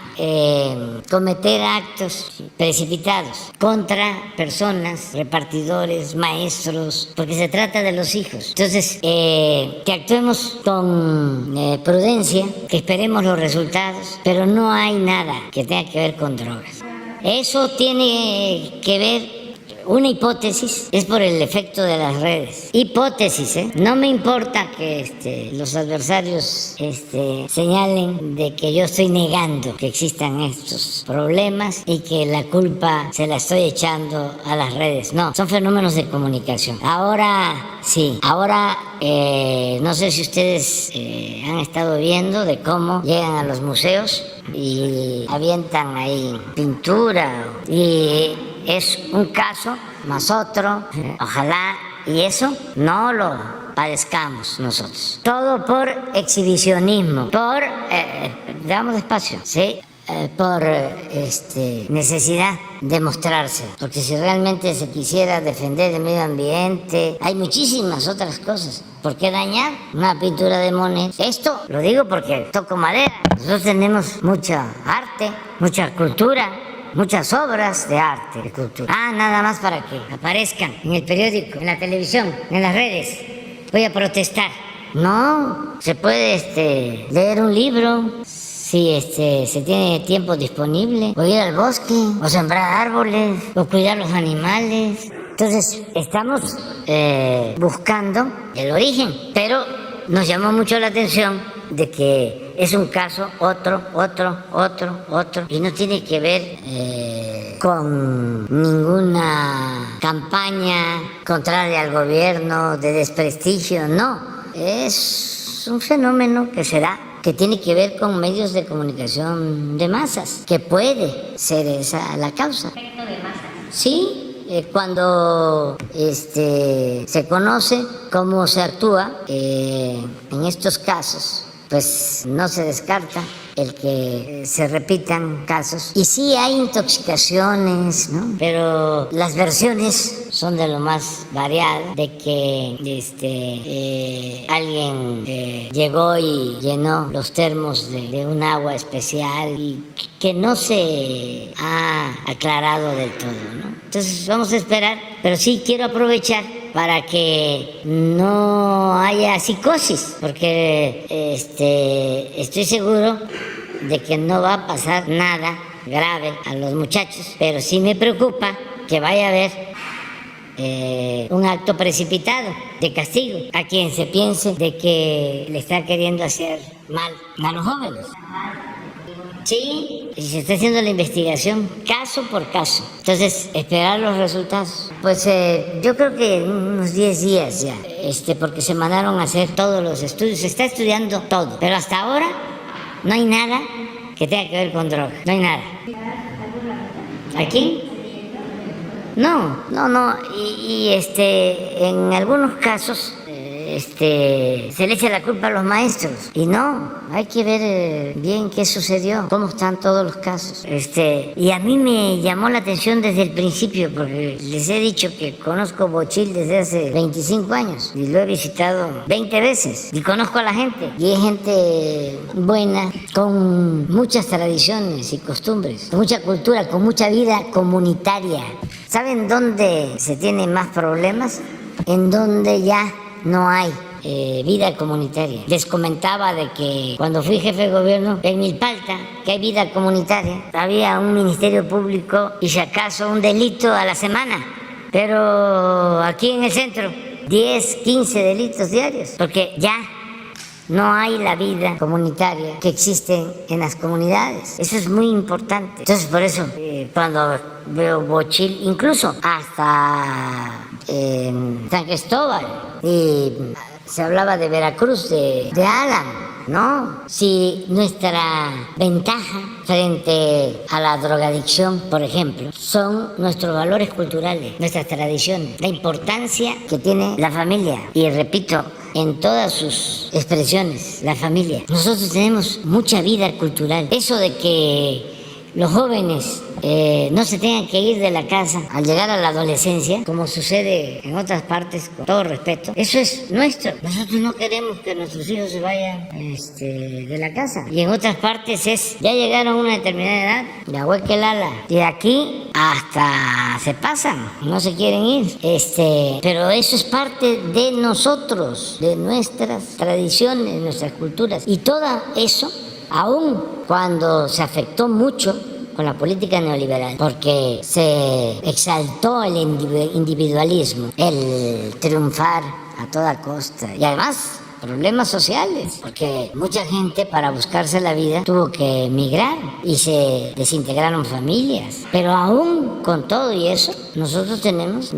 cometer actos precipitados contra personas, repartidores, maestros, porque se trata de los hijos. Entonces, que actuemos con prudencia, que esperemos los resultados, pero no hay nada que tenga que ver con drogas. Eso tiene que ver. Una hipótesis es por el efecto de las redes. Hipótesis, No me importa que los adversarios señalen de que yo estoy negando que existan estos problemas y que la culpa se la estoy echando a las redes. No, son fenómenos de comunicación. Ahora sí, no sé si ustedes han estado viendo de cómo llegan a los museos y avientan ahí pintura y es un caso más otro, ojalá y eso no lo padezcamos nosotros. Todo por exhibicionismo, por, damos despacio, ¿sí? Por necesidad de mostrarse, porque si realmente se quisiera defender el medio ambiente, hay muchísimas otras cosas. ¿Por qué dañar una pintura de Monet? Esto lo digo porque toco madera. Nosotros tenemos mucha arte, mucha cultura, muchas obras de arte, de cultura. Nada más para que aparezcan en el periódico, en la televisión, en las redes. Voy a protestar. No, se puede leer un libro si se tiene tiempo disponible, o ir al bosque, o sembrar árboles, o cuidar los animales. Entonces, estamos buscando el origen, pero nos llamó mucho la atención de que es un caso, otro, y no tiene que ver con ninguna campaña contraria al gobierno, de desprestigio, no. Es un fenómeno que se da, que tiene que ver con medios de comunicación de masas, que puede ser esa la causa. ¿Efecto de masas? Sí. Cuando se conoce cómo se actúa en estos casos, pues no se descarta el que se repitan casos. Y sí hay intoxicaciones, ¿no? Pero las versiones son de lo más variado, de que alguien llegó y llenó los termos de un agua especial y que no se ha aclarado del todo, ¿no? Entonces vamos a esperar, pero sí quiero aprovechar para que no haya psicosis, porque estoy seguro de que no va a pasar nada grave a los muchachos, pero sí me preocupa que vaya a haber un acto precipitado de castigo a quien se piense de que le está queriendo hacer mal a los jóvenes. Sí, y se está haciendo la investigación caso por caso. Entonces, esperar los resultados. Pues yo creo que en unos 10 días ya, porque se mandaron a hacer todos los estudios, se está estudiando todo, pero hasta ahora no hay nada que tenga que ver con droga, no hay nada. ¿Aquí? No, y en algunos casos se le echa la culpa a los maestros. Y no, hay que ver bien qué sucedió, cómo están todos los casos. Y a mí me llamó la atención desde el principio, porque les he dicho que conozco Bochil desde hace 25 años y lo he visitado 20 veces y conozco a la gente. Y es gente buena, con muchas tradiciones y costumbres, con mucha cultura, con mucha vida comunitaria. ¿Saben dónde se tienen más problemas? En donde ya no hay vida comunitaria. Les comentaba de que cuando fui jefe de gobierno en Milpalta, que hay vida comunitaria, había un ministerio público y si acaso un delito a la semana, pero aquí en el centro 10, 15 delitos diarios, porque ya no hay la vida comunitaria que existe en las comunidades. Eso es muy importante. Entonces, por eso, cuando veo Bochil, incluso hasta San Cristóbal, y se hablaba de Veracruz, de Alan, ¿no? Si nuestra ventaja frente a la drogadicción, por ejemplo, son nuestros valores culturales, nuestras tradiciones, la importancia que tiene la familia. Y repito, en todas sus expresiones, la familia. Nosotros tenemos mucha vida cultural. Eso de que los jóvenes no se tengan que ir de la casa al llegar a la adolescencia, como sucede en otras partes, con todo respeto, eso es nuestro. Nosotros no queremos que nuestros hijos se vayan de la casa. Y en otras partes es, ya llegaron a una determinada edad, ya huequelala. Y de aquí hasta se pasan, no se quieren ir. Pero eso es parte de nosotros, de nuestras tradiciones, nuestras culturas. Y todo eso, aún cuando se afectó mucho con la política neoliberal, porque se exaltó el individualismo, el triunfar a toda costa, y además problemas sociales, porque mucha gente para buscarse la vida tuvo que emigrar y se desintegraron familias. Pero aún con todo y eso, nosotros tenemos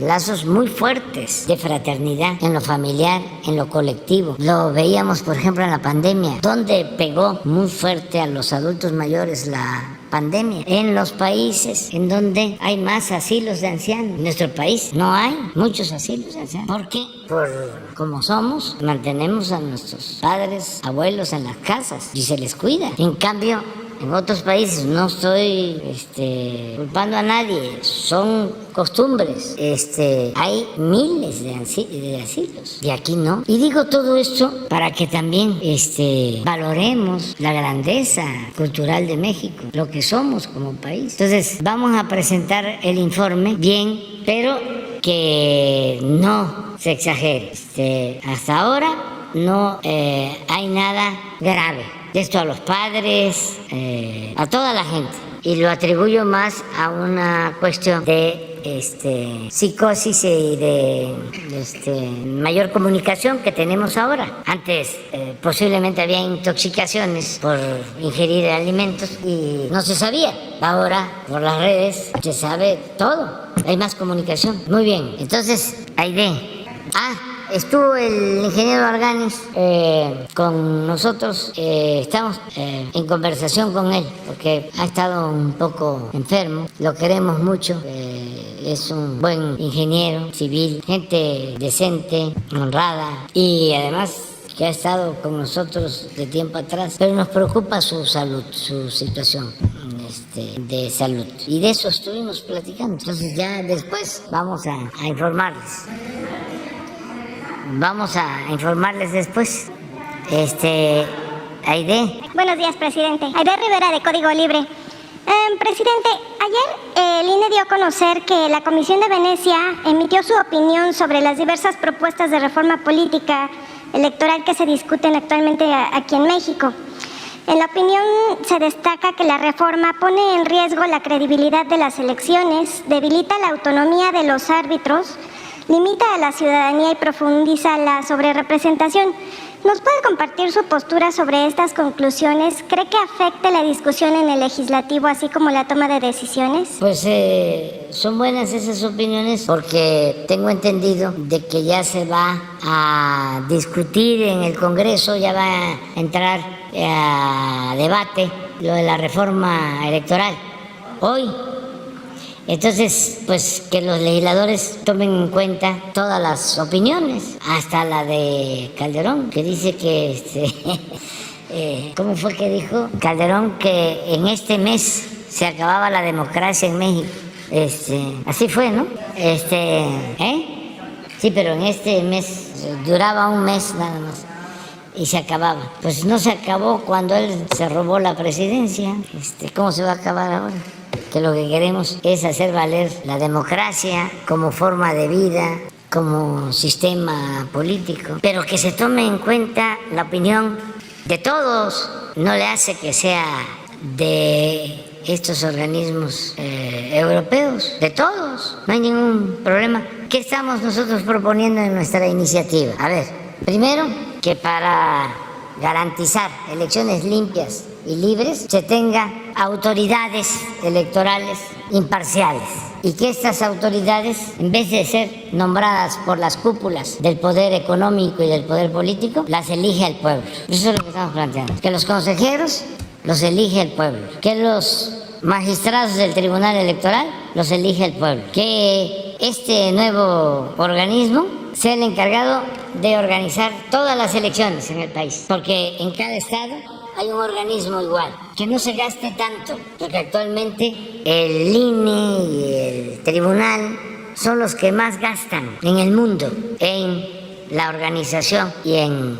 lazos muy fuertes de fraternidad en lo familiar, en lo colectivo. Lo veíamos, por ejemplo, en la pandemia, donde pegó muy fuerte a los adultos mayores la pandemia. En los países en donde hay más asilos de ancianos. En nuestro país no hay muchos asilos de ancianos. ¿Por qué? Por como somos, mantenemos a nuestros padres, abuelos en las casas y se les cuida. En cambio, en otros países, no estoy culpando a nadie, son costumbres. Hay miles de asilos y aquí no. Y digo todo esto para que también valoremos la grandeza cultural de México, lo que somos como país. Entonces, vamos a presentar el informe bien, pero que no se exagere. Hasta ahora no hay nada grave. Esto a los padres, a toda la gente. Y lo atribuyo más a una cuestión de psicosis y de mayor comunicación que tenemos ahora. Antes posiblemente había intoxicaciones por ingerir alimentos y no se sabía. Ahora por las redes se sabe todo. Hay más comunicación. Muy bien. Entonces, Aide. Estuvo el ingeniero Arganis con nosotros, estamos en conversación con él porque ha estado un poco enfermo, lo queremos mucho, es un buen ingeniero civil, gente decente, honrada y además que ha estado con nosotros de tiempo atrás, pero nos preocupa su salud, su situación de salud y de eso estuvimos platicando, entonces ya después vamos a informarles. Vamos a informarles después. Aide. Buenos días, presidente. Aide Rivera, de Código Libre. Presidente, ayer el INE dio a conocer que la Comisión de Venecia emitió su opinión sobre las diversas propuestas de reforma política electoral que se discuten actualmente aquí en México. En la opinión se destaca que la reforma pone en riesgo la credibilidad de las elecciones, debilita la autonomía de los árbitros, limita a la ciudadanía y profundiza la sobrerepresentación. ¿Nos puede compartir su postura sobre estas conclusiones? ¿Cree que afecte la discusión en el legislativo, así como la toma de decisiones? Pues son buenas esas opiniones porque tengo entendido de que ya se va a discutir en el Congreso, ya va a entrar a debate lo de la reforma electoral. Hoy Entonces, pues que los legisladores tomen en cuenta todas las opiniones, hasta la de Calderón, que dice que, ¿cómo fue que dijo Calderón? Que en este mes se acababa la democracia en México. Así fue, ¿no? Sí, pero en este mes, duraba un mes nada más y se acababa. Pues no se acabó cuando él se robó la presidencia. ¿Cómo se va a acabar ahora? Que lo que queremos es hacer valer la democracia como forma de vida, como sistema político, pero que se tome en cuenta la opinión de todos. No le hace que sea de estos organismos europeos, de todos, no hay ningún problema. ¿Qué estamos nosotros proponiendo en nuestra iniciativa? A ver, primero, que para garantizar elecciones limpias y libres se tenga autoridades electorales imparciales y que estas autoridades, en vez de ser nombradas por las cúpulas del poder económico y del poder político, las elige el pueblo. Eso es lo que estamos planteando, que los consejeros los elige el pueblo, que los magistrados del Tribunal Electoral los elige el pueblo, que este nuevo organismo sea el encargado de organizar todas las elecciones en el país, porque en cada estado hay un organismo igual, que no se gaste tanto, porque actualmente el INE y el tribunal son los que más gastan en el mundo en la organización y en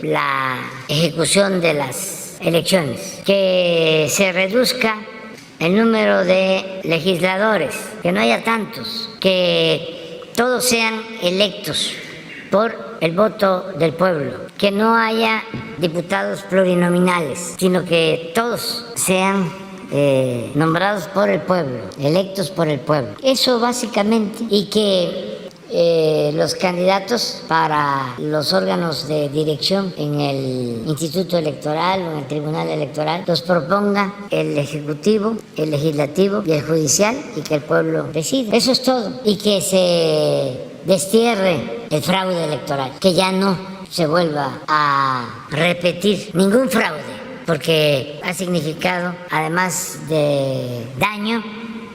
la ejecución de las elecciones. Que se reduzca el número de legisladores, que no haya tantos, que todos sean electos por el voto del pueblo, que no haya diputados plurinominales, sino que todos sean nombrados por el pueblo, electos por el pueblo. Eso básicamente, y que los candidatos para los órganos de dirección en el Instituto Electoral o en el Tribunal Electoral los proponga el Ejecutivo, el Legislativo y el Judicial, y que el pueblo decida. Eso es todo. Y que se destierre el fraude electoral, que ya no se vuelva a repetir ningún fraude, porque ha significado, además de daño,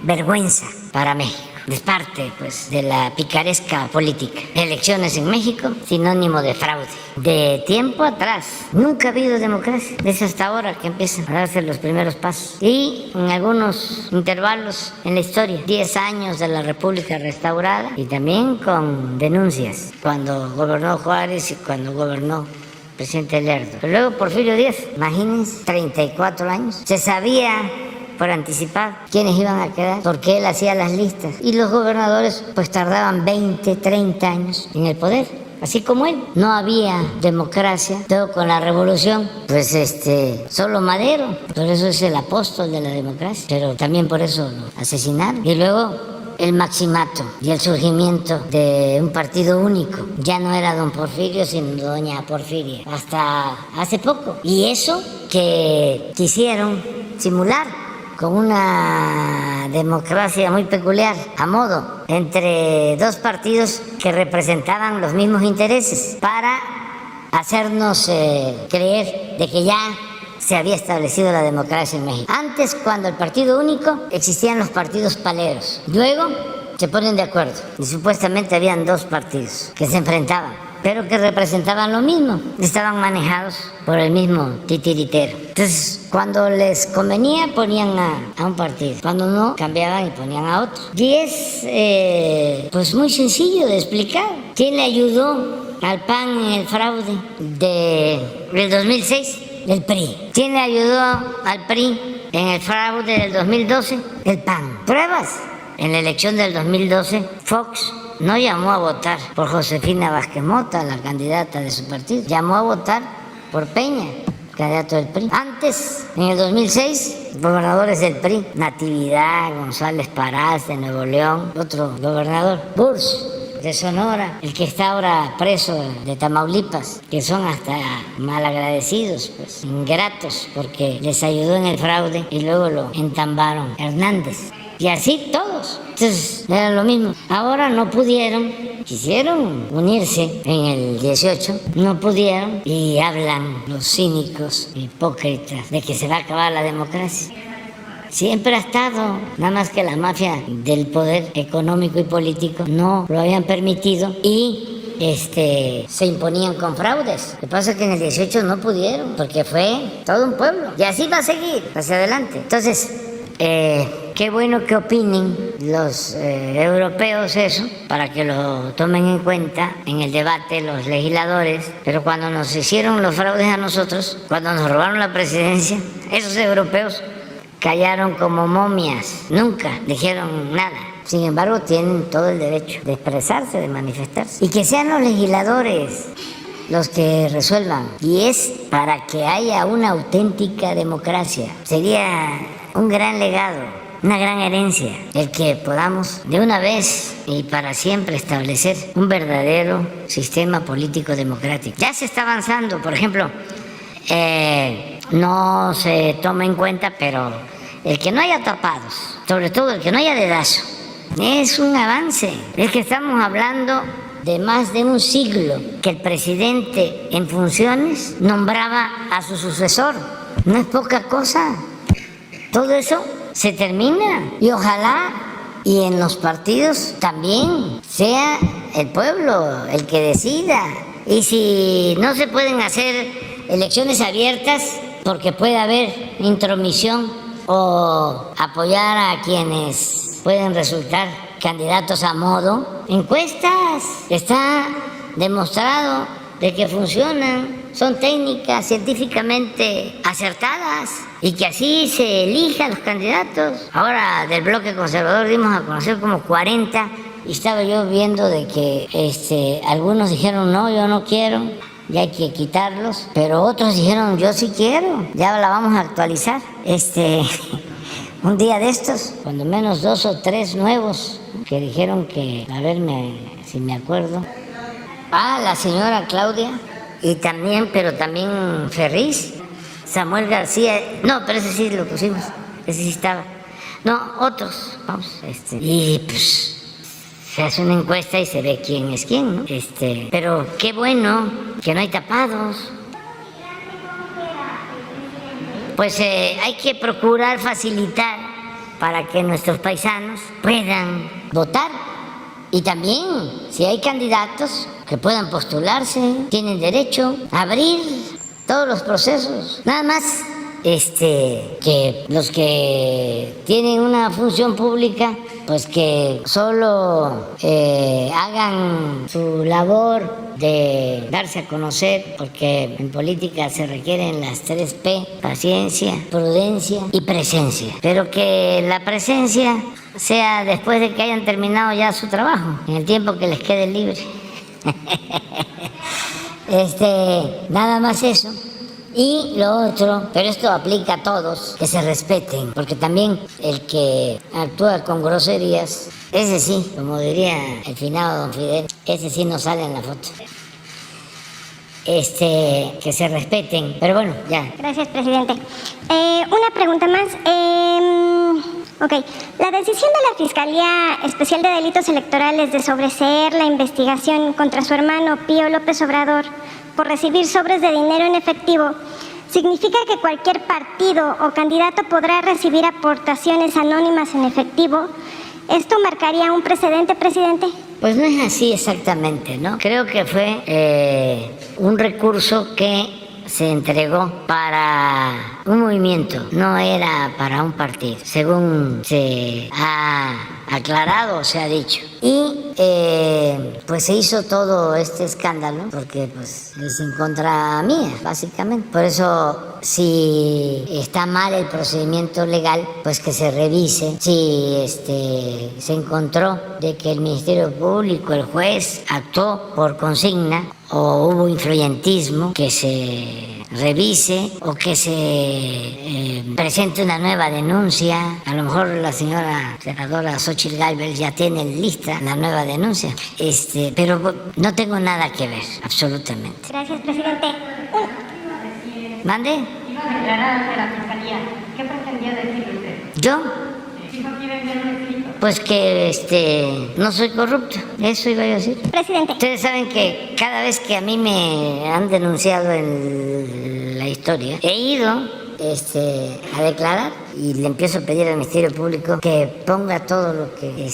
vergüenza para México. Es parte, pues, de la picaresca política. Elecciones en México, sinónimo de fraude. De tiempo atrás, nunca ha habido democracia. Es hasta ahora que empiezan a darse los primeros pasos. Y en algunos intervalos en la historia, 10 años de la República restaurada, y también con denuncias, cuando gobernó Juárez y cuando gobernó presidente Lerdo. Pero luego Porfirio Díaz, imagínense, 34 años. Se sabía por anticipado quiénes iban a quedar, porque él hacía las listas, y los gobernadores pues tardaban 20, 30 años en el poder, así como él. No había democracia, todo con la revolución, pues solo Madero, por eso es el apóstol de la democracia, pero también por eso lo asesinaron. Y luego el maximato y el surgimiento de un partido único. Ya no era don Porfirio, sino doña Porfiria, hasta hace poco. Y eso que quisieron simular con una democracia muy peculiar, a modo, entre dos partidos que representaban los mismos intereses, para hacernos creer de que ya se había establecido la democracia en México. Antes, cuando el partido único, existían los partidos paleros. Luego se ponen de acuerdo y supuestamente habían dos partidos que se enfrentaban, pero que representaban lo mismo, estaban manejados por el mismo titiritero. Entonces, cuando les convenía, ponían a un partido, cuando no, cambiaban y ponían a otro. Y es pues muy sencillo de explicar. ¿Quién le ayudó al PAN en el fraude del 2006? El PRI. ¿Quién le ayudó al PRI en el fraude del 2012? El PAN. ¿Pruebas? En la elección del 2012, Fox no llamó a votar por Josefina Vázquez Mota, la candidata de su partido. Llamó a votar por Peña, candidato del PRI. Antes, en el 2006, gobernadores del PRI, Natividad, González Parás de Nuevo León, otro gobernador, Burs de Sonora, el que está ahora preso de Tamaulipas, que son hasta malagradecidos, pues, ingratos, porque les ayudó en el fraude y luego lo entambaron, Hernández. Y así todos. Entonces era lo mismo. Ahora no pudieron, quisieron unirse en el 18, no pudieron, y hablan los cínicos, hipócritas, de que se va a acabar la democracia. siempre ha estado, nada más que la mafia del poder económico y político no lo habían permitido y se imponían con fraudes. Lo que pasa es que en el 18 no pudieron, porque fue todo un pueblo. Y así va a seguir hacia adelante. Entonces, qué bueno que opinen los europeos eso, para que lo tomen en cuenta en el debate los legisladores. Pero cuando nos hicieron los fraudes a nosotros, cuando nos robaron la presidencia, esos europeos callaron como momias, nunca dijeron nada. Sin embargo, tienen todo el derecho de expresarse, de manifestarse. Y que sean los legisladores los que resuelvan. Y es para que haya una auténtica democracia. Sería un gran legado, una gran herencia, el que podamos de una vez y para siempre establecer un verdadero sistema político democrático. Ya se está avanzando, por ejemplo, no se toma en cuenta, pero el que no haya tapados, sobre todo el que no haya dedazo, es un avance. Es que estamos hablando de más de un siglo que el presidente en funciones nombraba a su sucesor. No es poca cosa. Todo eso se termina y ojalá y en los partidos también sea el pueblo el que decida. Y si no se pueden hacer elecciones abiertas porque puede haber intromisión o apoyar a quienes pueden resultar candidatos a modo, encuestas, está demostrado de que funcionan, son técnicas científicamente acertadas y que así se elijan los candidatos. Ahora del bloque conservador dimos a conocer como 40 y estaba yo viendo de que algunos dijeron no, yo no quiero, ya hay que quitarlos, pero otros dijeron yo sí quiero, ya la vamos a actualizar. Un día de estos, cuando menos 2 o 3 nuevos que dijeron que, a ver si me acuerdo. La señora Claudia, y también, pero también Ferriz, Samuel García, no, pero ese sí lo pusimos, ese sí estaba. No, otros, vamos, y pues se hace una encuesta y se ve quién es quién, ¿no? Pero qué bueno que no hay tapados. Pues hay que procurar facilitar para que nuestros paisanos puedan votar. Y también, si hay candidatos que puedan postularse, tienen derecho a abrir todos los procesos. Nada más que los que tienen una función pública, pues que solo hagan su labor de darse a conocer, porque en política se requieren las 3 P, paciencia, prudencia y presencia. Pero que la presencia sea después de que hayan terminado ya su trabajo, en el tiempo que les quede libre. Nada más eso. Y lo otro, pero esto aplica a todos, que se respeten, porque también el que actúa con groserías, ese sí, como diría el finado don Fidel, ese sí no sale en la foto. Que se respeten, pero bueno, ya. Gracias, presidente. Una pregunta más. La decisión de la Fiscalía Especial de Delitos Electorales de sobreseer la investigación contra su hermano Pío López Obrador por recibir sobres de dinero en efectivo, ¿significa que cualquier partido o candidato podrá recibir aportaciones anónimas en efectivo? ¿Esto marcaría un precedente, presidente? Pues no es así exactamente, ¿no? Creo que fue un recurso que se entregó para un movimiento, no era para un partido, según se ha aclarado, se ha dicho. Y pues se hizo todo este escándalo porque pues es en contra mía, básicamente. Por eso, si está mal el procedimiento legal, pues que se revise. Si se encontró de que el Ministerio Público, el juez, actuó por consigna o hubo influyentismo, que se revise o que se presente una nueva denuncia. A lo mejor la señora senadora Xóchitl Gálvez ya tiene lista la nueva denuncia, pero no tengo nada que ver, absolutamente. Gracias, presidente. ¿Mande? Iba a declarar ante la Fiscalía. ¿Qué pretendía decir usted? ¿Yo? Si no quiere enviar un escrito. Pues que no soy corrupto, eso iba a decir. Presidente. Ustedes saben que cada vez que a mí me han denunciado en la historia, he ido a declarar y le empiezo a pedir al Ministerio Público que ponga todo lo que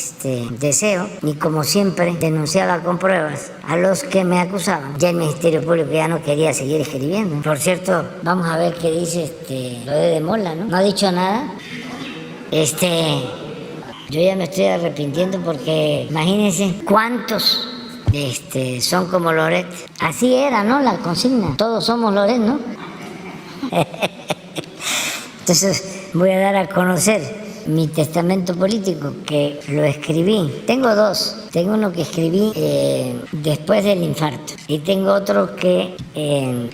deseo y, como siempre, denunciaba con pruebas a los que me acusaban. Ya el Ministerio Público ya no quería seguir escribiendo. Por cierto, vamos a ver qué dice lo de Mola, ¿no? No ha dicho nada. Yo ya me estoy arrepintiendo porque imagínense cuántos son como Loret. Así era, ¿no? La consigna. Todos somos Loret, ¿no? Entonces voy a dar a conocer mi testamento político, que lo escribí. Tengo dos. Tengo uno que escribí después del infarto y tengo otro que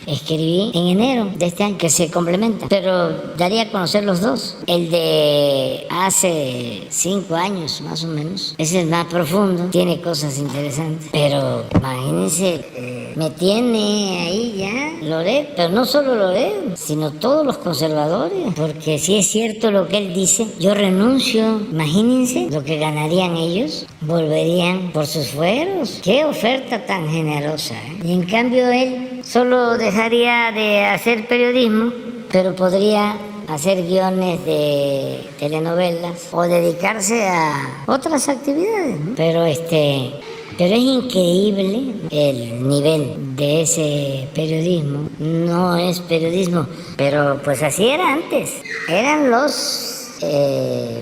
escribí en enero de este año, que se complementan, pero daría a conocer los dos. El de hace 5 años más o menos, ese es más profundo, tiene cosas interesantes, pero imagínense, me tiene ahí ya Loret, pero no solo Loret, sino todos los conservadores, porque si es cierto lo que él dice, yo renuncio. Imagínense lo que ganarían ellos, volverían por sus fueros. Qué oferta tan generosa, ¿eh? Y en cambio él solo dejaría de hacer periodismo, pero podría hacer guiones de telenovelas o dedicarse a otras actividades, ¿no? Pero es increíble el nivel de ese periodismo. No es periodismo, pero pues así era antes. Eran los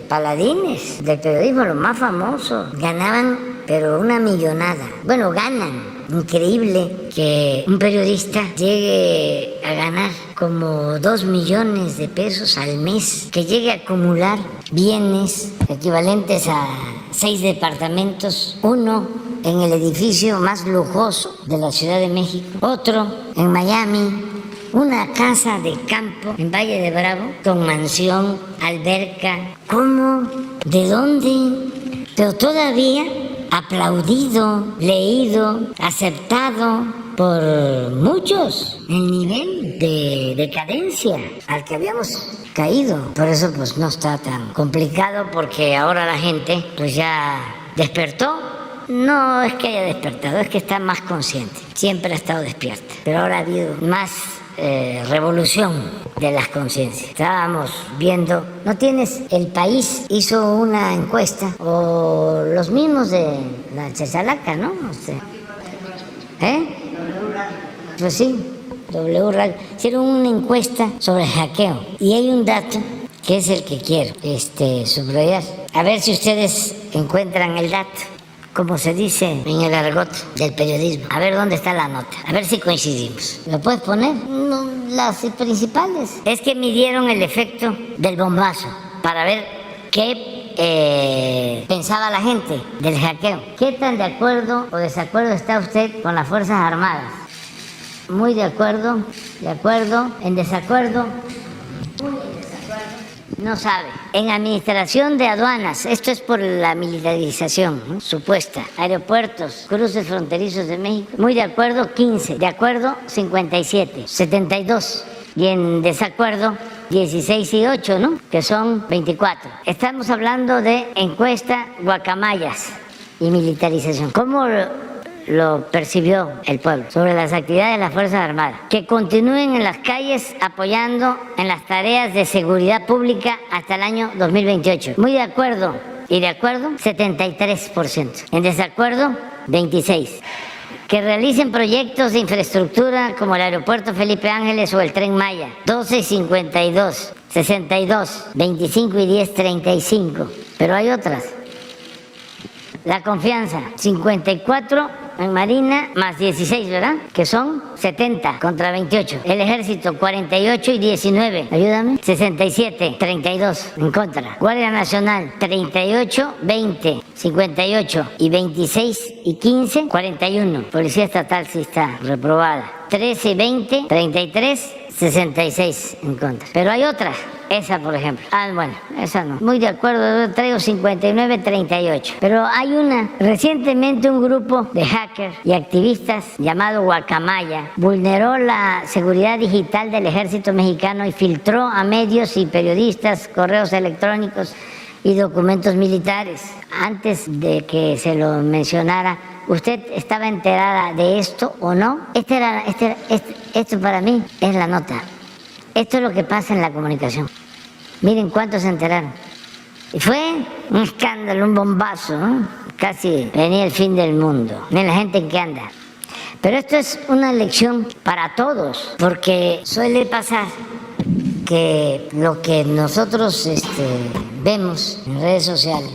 paladines del periodismo, los más famosos. Ganaban, pero una millonada. Bueno, ganan. Increíble que un periodista llegue a ganar como 2 millones de pesos al mes, que llegue a acumular bienes equivalentes a 6 departamentos, uno en el edificio más lujoso de la Ciudad de México, otro en Miami, una casa de campo en Valle de Bravo con mansión, alberca. ¿Cómo? ¿De dónde? Pero todavía aplaudido, leído, aceptado por muchos. El nivel de decadencia al que habíamos caído. Por eso pues no está tan complicado, porque ahora la gente pues ya despertó. No es que haya despertado, es que está más consciente. Siempre ha estado despierta, pero ahora ha habido más revolución de las conciencias. Estábamos viendo, ¿no tienes? El País hizo una encuesta, o los mismos de la Chachalaca, ¿no? Pues sí, W Radio. Hicieron una encuesta sobre el hackeo y hay un dato que es el que quiero subrayar. A ver si ustedes encuentran el dato, como se dice en el argot del periodismo. A ver dónde está la nota, a ver si coincidimos. ¿Lo puedes poner? No, las principales. Es que midieron el efecto del bombazo para ver qué pensaba la gente del hackeo. ¿Qué tan de acuerdo o desacuerdo está usted con las Fuerzas Armadas? Muy de acuerdo, en desacuerdo, no sabe. En administración de aduanas, esto es por la militarización, ¿no? Supuesta. Aeropuertos, cruces fronterizos de México. Muy de acuerdo, 15. De acuerdo, 57. 72. Y en desacuerdo, 16 y 8, ¿no? Que son 24. Estamos hablando de encuesta guacamayas y militarización. ¿Cómo lo percibió el pueblo sobre las actividades de las Fuerzas Armadas? Que continúen en las calles apoyando en las tareas de seguridad pública hasta el año 2028. Muy de acuerdo y de acuerdo, 73%. En desacuerdo, 26%. Que realicen proyectos de infraestructura como el aeropuerto Felipe Ángeles o el Tren Maya, 12 y 52, 62, 25 y 10, 35. Pero hay otras. La confianza, 54 en Marina, más 16, ¿verdad? Que son 70 contra 28. El Ejército, 48 y 19. Ayúdame. 67, 32 en contra. Guardia Nacional, 38, 20, 58 y 26 y 15, 41. Policía Estatal sí está reprobada. 13 y 20, 33, 66 en contra. Pero hay otras. Esa, por ejemplo. Bueno, esa no. Muy de acuerdo, traigo 59, 38. Pero hay una. Recientemente un grupo de hackers y activistas llamado Guacamaya vulneró la seguridad digital del Ejército Mexicano y filtró a medios y periodistas correos electrónicos y documentos militares. Antes de que se lo mencionara, ¿usted estaba enterada de esto o no? Esto para mí es la nota. Esto es lo que pasa en la comunicación. Miren cuántos se enteraron. Y fue un escándalo, un bombazo, ¿no? Casi venía el fin del mundo. Miren la gente en qué anda. Pero esto es una lección para todos, porque suele pasar que lo que nosotros vemos en redes sociales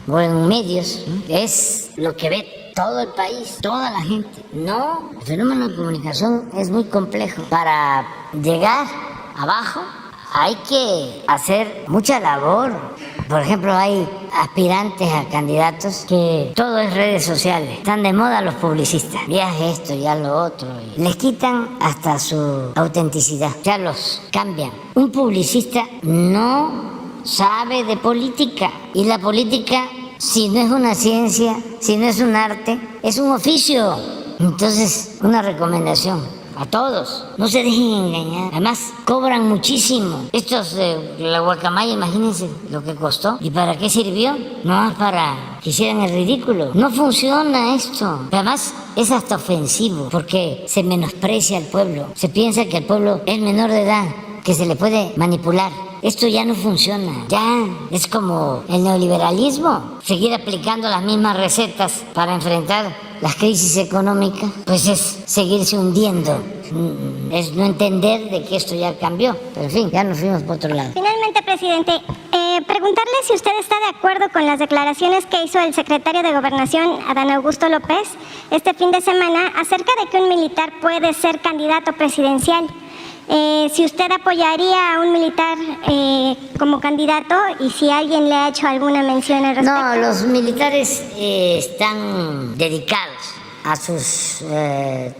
o en medios, ¿no?, es lo que ve todo el país, toda la gente. No, el fenómeno de comunicación es muy complejo. Para llegar abajo hay que hacer mucha labor. Por ejemplo, hay aspirantes a candidatos que todo es redes sociales. Están de moda los publicistas. Ya esto, ya lo otro. Y les quitan hasta su autenticidad. Ya los cambian. Un publicista no sabe de política. Y la política, si no es una ciencia, si no es un arte, es un oficio. Entonces, una recomendación a todos, no se dejen engañar. Además, cobran muchísimo. Estos de la guacamaya, imagínense lo que costó. ¿Y para qué sirvió? No más para que hicieran el ridículo. No funciona esto. Además, es hasta ofensivo, porque se menosprecia al pueblo. Se piensa que el pueblo es menor de edad, que se le puede manipular. Esto ya no funciona, ya es como el neoliberalismo, seguir aplicando las mismas recetas para enfrentar las crisis económicas, pues es seguirse hundiendo, es no entender de que esto ya cambió, pero en fin, ya nos fuimos por otro lado. Finalmente, presidente, preguntarle si usted está de acuerdo con las declaraciones que hizo el secretario de Gobernación, Adán Augusto López, este fin de semana, acerca de que un militar puede ser candidato presidencial. Si usted apoyaría a un militar como candidato y si alguien le ha hecho alguna mención al respecto. No, los militares están dedicados a sus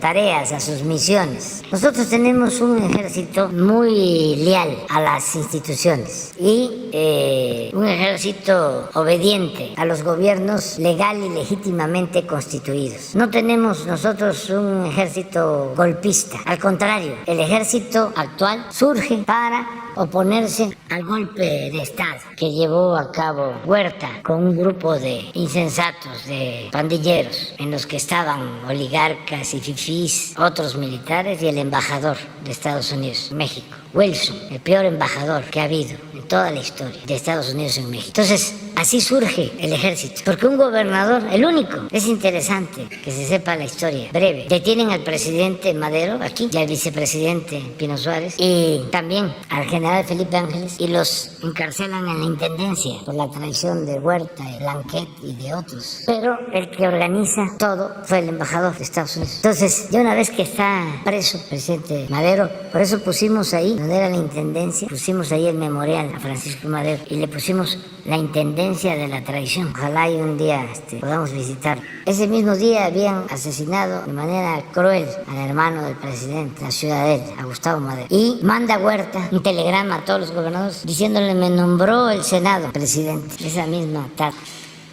tareas, a sus misiones. Nosotros tenemos un ejército muy leal a las instituciones y un ejército obediente a los gobiernos legal y legítimamente constituidos. No tenemos nosotros un ejército golpista. Al contrario, el ejército actual surge para oponerse al golpe de Estado que llevó a cabo Huerta con un grupo de insensatos, de pandilleros, en los que estaban oligarcas y fifís, otros militares y el embajador de Estados Unidos en México, Wilson, el peor embajador que ha habido en toda la historia de Estados Unidos en México. Entonces, así surge el ejército, porque un gobernador, el único, es interesante que se sepa la historia breve. Detienen al presidente Madero aquí y al vicepresidente Pino Suárez y también al general Felipe Ángeles y los encarcelan en la intendencia por la traición de Huerta, de Blanquet y de otros. Pero el que organiza todo fue el embajador de Estados Unidos. Entonces, ya una vez que está preso el presidente Madero, por eso pusimos ahí, donde era la intendencia, pusimos ahí el memorial a Francisco Madero y le pusimos la intendencia de la traición. Ojalá y un día podamos visitar. Ese mismo día habían asesinado de manera cruel al hermano del presidente, la Ciudadela, a Gustavo Madero. Y manda Huerta un telegrama a todos los gobernadores diciéndole: me nombró el Senado presidente esa misma tarde.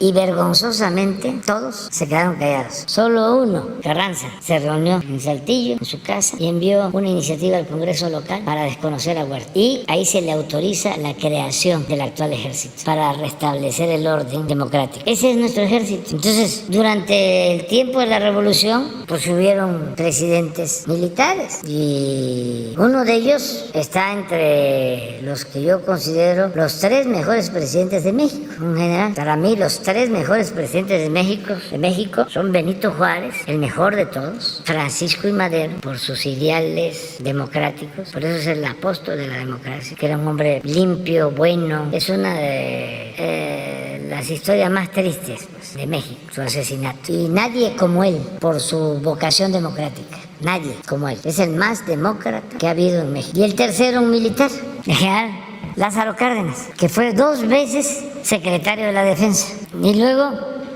Y vergonzosamente todos se quedaron callados. Solo uno, Carranza, se reunió en Saltillo, en su casa, y envió una iniciativa al Congreso local para desconocer a Huerta. Y ahí se le autoriza la creación del actual ejército para restablecer el orden democrático. Ese es nuestro ejército. Entonces, durante el tiempo de la revolución, pues hubieron presidentes militares. Y uno de ellos está entre los que yo considero los 3 mejores presidentes de México. Un general, para mí los 3 mejores presidentes de México son Benito Juárez, el mejor de todos, Francisco I. Madero, por sus ideales democráticos, por eso es el apóstol de la democracia, que era un hombre limpio, bueno. Es una de las historias más tristes, pues, de México, su asesinato. Y nadie como él, por su vocación democrática. Nadie como él. Es el más demócrata que ha habido en México. Y el tercero, un militar, el general Lázaro Cárdenas, que fue 2 veces secretario de la Defensa. Y luego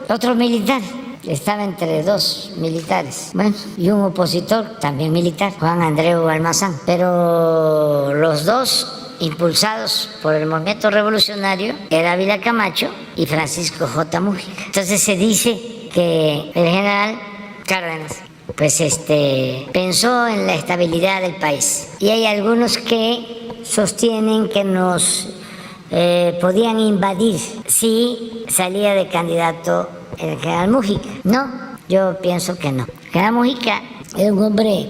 otro militar, estaba entre 2 militares, bueno, y un opositor también militar, Juan Andreu Almazán. Pero los 2 impulsados por el movimiento revolucionario era Ávila Camacho y Francisco J. Mújica. Entonces se dice que el general Cárdenas pues pensó en la estabilidad del país. Y hay algunos que sostienen que nos podían invadir si salía de candidato el general Mújica. No, yo pienso que no. El general Mújica Era un hombre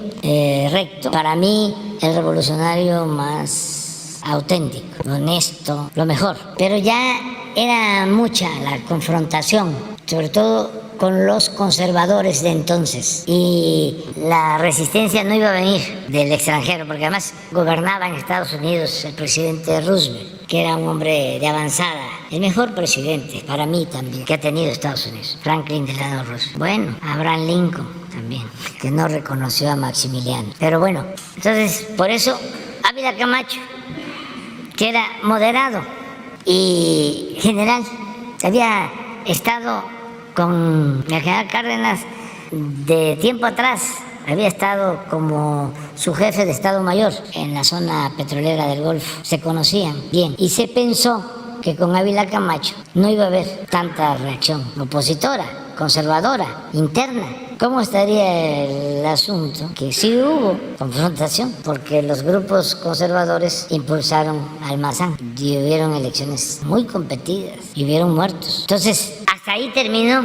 recto. Para mí, el revolucionario más auténtico, honesto, lo mejor. Pero ya era mucha la confrontación, sobre todo con los conservadores de entonces, y la resistencia no iba a venir del extranjero, porque además gobernaba en Estados Unidos el presidente Roosevelt, que era un hombre de avanzada, el mejor presidente para mí también que ha tenido Estados Unidos, Franklin Delano Roosevelt. Bueno, Abraham Lincoln también, que no reconoció a Maximiliano. Pero bueno, entonces por eso Ávila Camacho, que era moderado y general, había estado con el general Cárdenas de tiempo atrás, había estado como su jefe de Estado Mayor en la zona petrolera del Golfo, se conocían bien y se pensó que con Ávila Camacho no iba a haber tanta reacción opositora, conservadora, interna. ¿Cómo estaría el asunto? Que sí hubo confrontación, porque los grupos conservadores impulsaron al Mazán y hubieron elecciones muy competidas y hubieron muertos. Entonces, hasta ahí terminó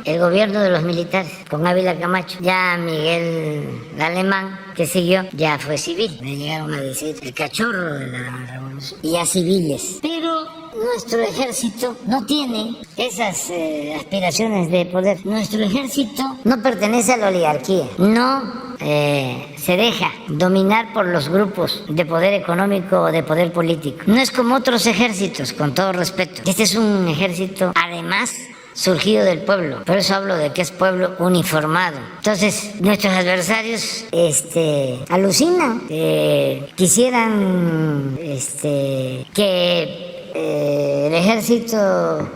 el gobierno de los militares con Ávila Camacho. Ya Miguel Alemán, que siguió, ya fue civil. Le llegaron a decir el cachorro de la revolución. Y ya civiles. Pero nuestro ejército no tiene esas aspiraciones de poder. Nuestro ejército no pertenece a la oligarquía. No se deja dominar por los grupos de poder económico o de poder político. No es como otros ejércitos, con todo respeto. Este es un ejército, además, surgido del pueblo. Por eso hablo de que es pueblo uniformado. Entonces, nuestros adversarios alucinan, quisieran que el ejército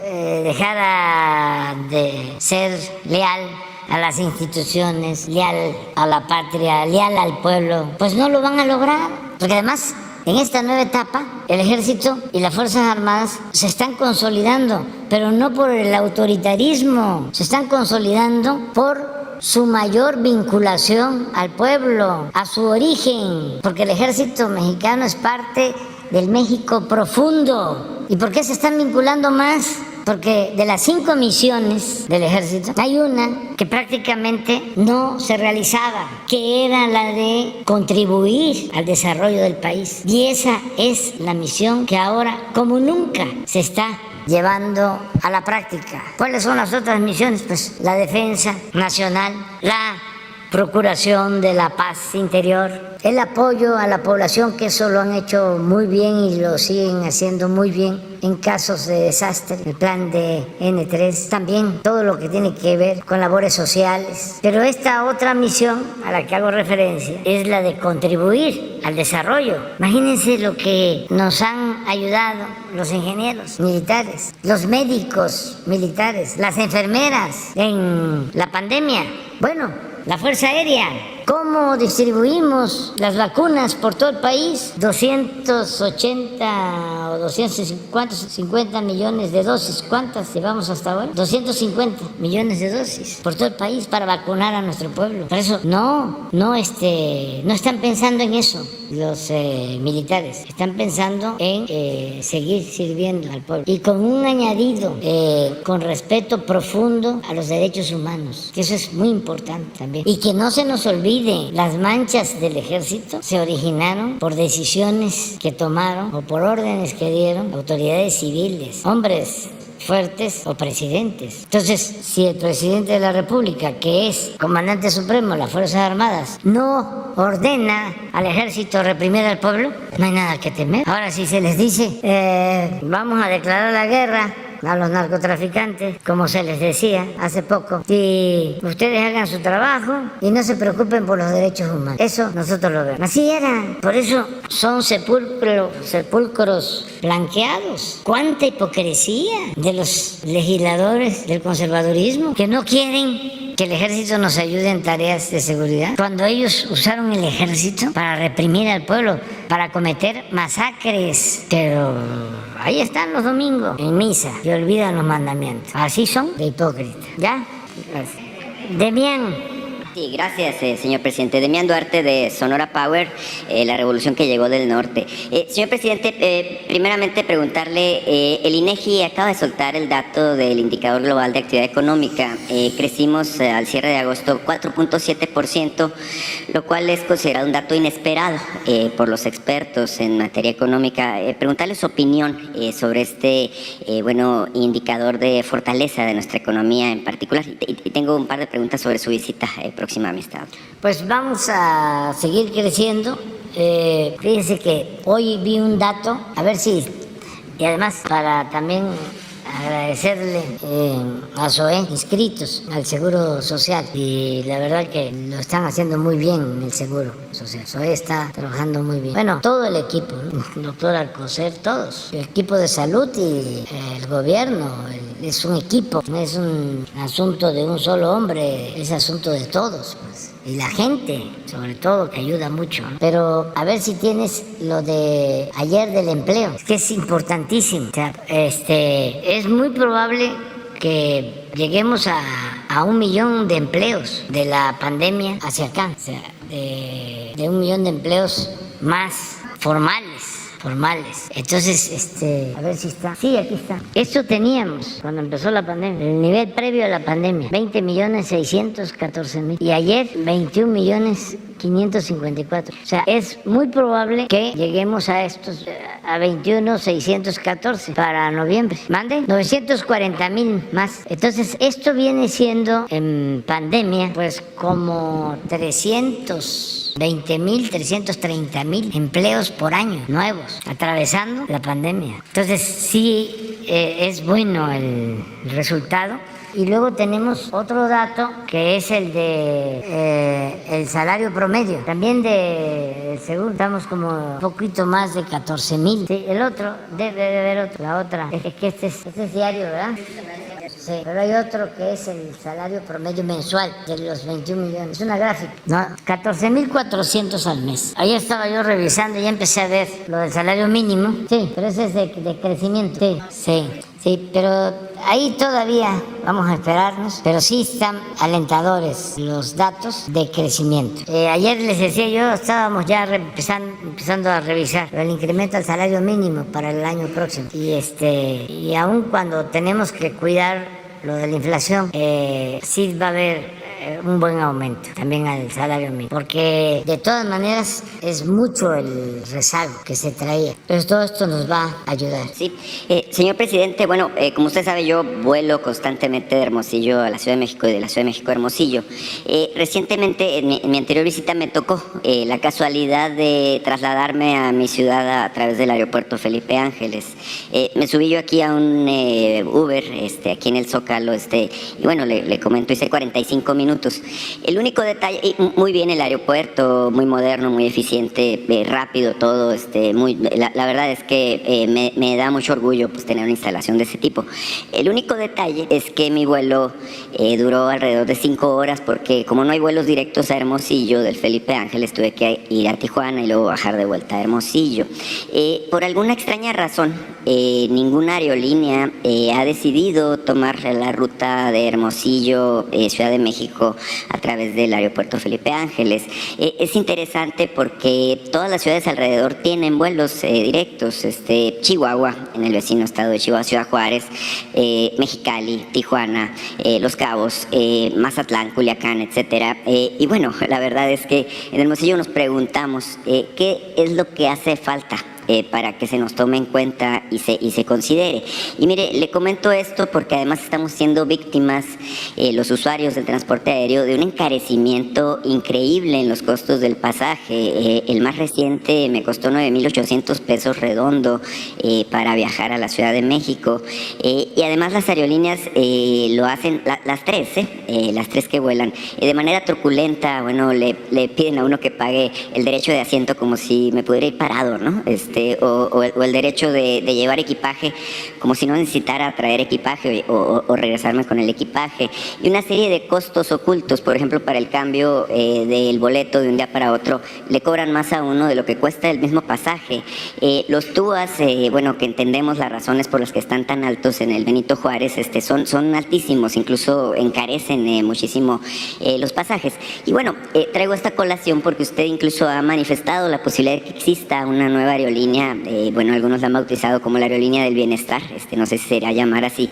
dejara de ser leal a las instituciones, leal a la patria, leal al pueblo. Pues no lo van a lograr, porque además en esta nueva etapa, el ejército y las Fuerzas Armadas se están consolidando, pero no por el autoritarismo, se están consolidando por su mayor vinculación al pueblo, a su origen, porque el ejército mexicano es parte del México profundo. ¿Y por qué se están vinculando más? Porque de las 5 misiones del ejército, hay una que prácticamente no se realizaba, que era la de contribuir al desarrollo del país. Y esa es la misión que ahora, como nunca, se está llevando a la práctica. ¿Cuáles son las otras misiones? Pues la defensa nacional, la procuración de la paz interior, el apoyo a la población, que eso lo han hecho muy bien y lo siguen haciendo muy bien en casos de desastre, el plan de N3, también todo lo que tiene que ver con labores sociales. Pero esta otra misión a la que hago referencia es la de contribuir al desarrollo. Imagínense lo que nos han ayudado los ingenieros militares, los médicos militares, las enfermeras en la pandemia. Bueno, la Fuerza Aérea, ¿cómo distribuimos las vacunas por todo el país? 280 o 250 millones de dosis. ¿Cuántas llevamos hasta ahora? 250 millones de dosis por todo el país para vacunar a nuestro pueblo. Por eso no están pensando en eso los militares. Están pensando en seguir sirviendo al pueblo. Y con un añadido, con respeto profundo a los derechos humanos, que eso es muy importante también. Y que no se nos olvide, las manchas del ejército se originaron por decisiones que tomaron o por órdenes que dieron autoridades civiles, hombres fuertes o presidentes. Entonces, si el presidente de la República, que es comandante supremo de las Fuerzas Armadas, no ordena al ejército reprimir al pueblo, no hay nada que temer. Ahora, si se les dice, vamos a declarar la guerra a los narcotraficantes, como se les decía hace poco, y ustedes hagan su trabajo y no se preocupen por los derechos humanos. Eso nosotros lo vemos. Así era. Por eso son sepulcros blanqueados. ¡Cuánta hipocresía de los legisladores del conservadurismo, que no quieren que el ejército nos ayude en tareas de seguridad, cuando ellos usaron el ejército para reprimir al pueblo, para cometer masacres? Pero ahí están los domingos en misa y olvidan los mandamientos. Así son de hipócritas. ¿Ya? Demián Sí, gracias, señor presidente. Demián Duarte, de Sonora Power, la revolución que llegó del norte. Señor presidente, primeramente preguntarle, el INEGI acaba de soltar el dato del indicador global de actividad económica. Crecimos al cierre de agosto 4.7%, lo cual es considerado un dato inesperado por los expertos en materia económica. Preguntarle su opinión sobre este indicador de fortaleza de nuestra economía en particular. Y tengo un par de preguntas sobre su visita próxima a mi estado. Pues vamos a seguir creciendo. Fíjense que hoy vi un dato, a ver si, y además para también agradecerle a SOE, inscritos al Seguro Social, y la verdad que lo están haciendo muy bien en el Seguro Social. SOE está trabajando muy bien. Bueno, todo el equipo, ¿no? Doctor Alcocer, todos, el equipo de salud y el gobierno, es un equipo, no es un asunto de un solo hombre, es asunto de todos, pues. Y la gente, sobre todo, que ayuda mucho, ¿no? Pero a ver si tienes lo de ayer del empleo, que es importantísimo. O sea, es muy probable que lleguemos a 1 millón de empleos de la pandemia hacia acá, o sea, de 1 millón de empleos más formales. Entonces, a ver si está. Sí, aquí está. Esto teníamos cuando empezó la pandemia, el nivel previo a la pandemia, 20.614.000. Y ayer, 21.554. O sea, es muy probable que lleguemos a estos, a 21.614 para noviembre. ¿Mande? 940.000 más. Entonces, esto viene siendo en pandemia, pues como 320.000, 330.000 empleos por año nuevos, atravesando la pandemia. Entonces sí es bueno el resultado. Y luego tenemos otro dato que es el de el salario promedio, también del seguro. Estamos como un poquito más de 14.000. Sí, el otro debe de haber otro. La otra es que este es diario, ¿verdad? Sí, pero hay otro que es el salario promedio mensual de los 21 millones. Es una gráfica, ¿no? 14.400 al mes. Ayer estaba yo revisando y ya empecé a ver lo del salario mínimo. Sí, pero ese es de crecimiento. Sí, pero ahí todavía vamos a esperarnos, pero sí están alentadores los datos de crecimiento. Ayer les decía yo, estábamos ya empezando a revisar el incremento al salario mínimo para el año próximo. Y aún cuando tenemos que cuidar lo de la inflación, sí va a haber un buen aumento también al salario mínimo, porque de todas maneras es mucho el rezago que se traía. Entonces todo esto nos va a ayudar. Sí, señor presidente, bueno, como usted sabe, yo vuelo constantemente de Hermosillo a la Ciudad de México y de la Ciudad de México a Hermosillo. Recientemente, en mi anterior visita, me tocó la casualidad de trasladarme a mi ciudad a través del aeropuerto Felipe Ángeles. Me subí yo aquí a un Uber, aquí en el Zócalo, y bueno, le comento, hice 45 minutos. El único detalle, muy bien el aeropuerto, muy moderno, muy eficiente, rápido todo, la verdad es que me da mucho orgullo pues tener una instalación de ese tipo. El único detalle es que mi vuelo duró alrededor de 5 horas, porque como no hay vuelos directos a Hermosillo del Felipe Ángeles, tuve que ir a Tijuana y luego bajar de vuelta a Hermosillo. Por alguna extraña razón, ninguna aerolínea ha decidido tomar la ruta de Hermosillo, Ciudad de México, a través del aeropuerto Felipe Ángeles. Es interesante porque todas las ciudades alrededor tienen vuelos directos. Chihuahua, en el vecino estado de Chihuahua, Ciudad Juárez, Mexicali, Tijuana, Los Cabos, Mazatlán, Culiacán, etcétera. Y bueno, la verdad es que en Hermosillo nos preguntamos qué es lo que hace falta para que se nos tome en cuenta y se considere. Y mire, le comento esto porque además estamos siendo víctimas, los usuarios del transporte aéreo, de un encarecimiento increíble en los costos del pasaje. El más reciente me costó 9.800 pesos redondo para viajar a la Ciudad de México. Y además las aerolíneas lo hacen, las tres que vuelan, de manera truculenta. Bueno, le piden a uno que pague el derecho de asiento como si me pudiera ir parado, ¿no? o el derecho de llevar equipaje, como si no necesitara traer equipaje o regresarme con el equipaje, y una serie de costos ocultos. Por ejemplo, para el cambio del boleto de un día para otro, le cobran más a uno de lo que cuesta el mismo pasaje. Los TUAS, bueno, que entendemos las razones por las que están tan altos en el Benito Juárez, son altísimos, incluso encarecen muchísimo los pasajes. Y bueno, traigo esta colación porque usted incluso ha manifestado la posibilidad de que exista una nueva aerolínea, bueno, algunos la han bautizado como la aerolínea del bienestar, no sé si será llamar así.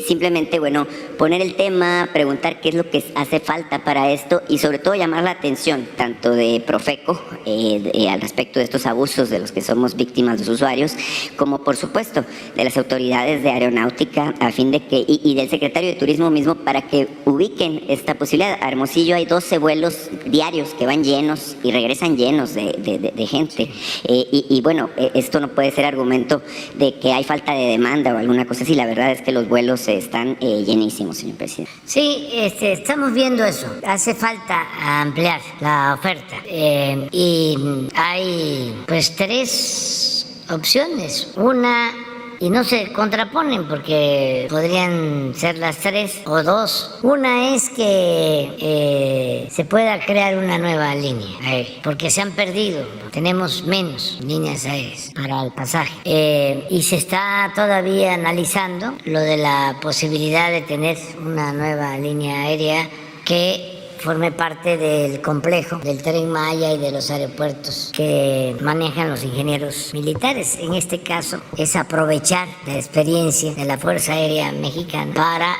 Simplemente, bueno, poner el tema, preguntar qué es lo que hace falta para esto y sobre todo llamar la atención tanto de Profeco al respecto de estos abusos de los que somos víctimas los usuarios, como por supuesto de las autoridades de aeronáutica a fin de que, y del secretario de Turismo mismo, para que ubiquen esta posibilidad. A Hermosillo hay 12 vuelos diarios que van llenos y regresan llenos de gente. Y bueno, esto no puede ser argumento de que hay falta de demanda o alguna cosa así. La verdad es que los vuelos están llenísimos, señor presidente. Sí, estamos viendo eso. Hace falta ampliar la oferta. Y hay pues 3 opciones. Una, y no se contraponen porque podrían ser las 3 o 2. Una es que se pueda crear una nueva línea aérea, porque se han perdido. Tenemos menos líneas aéreas para el pasaje. Y se está todavía analizando lo de la posibilidad de tener una nueva línea aérea que forme parte del complejo del Tren Maya y de los aeropuertos que manejan los ingenieros militares. En este caso es aprovechar la experiencia de la Fuerza Aérea Mexicana para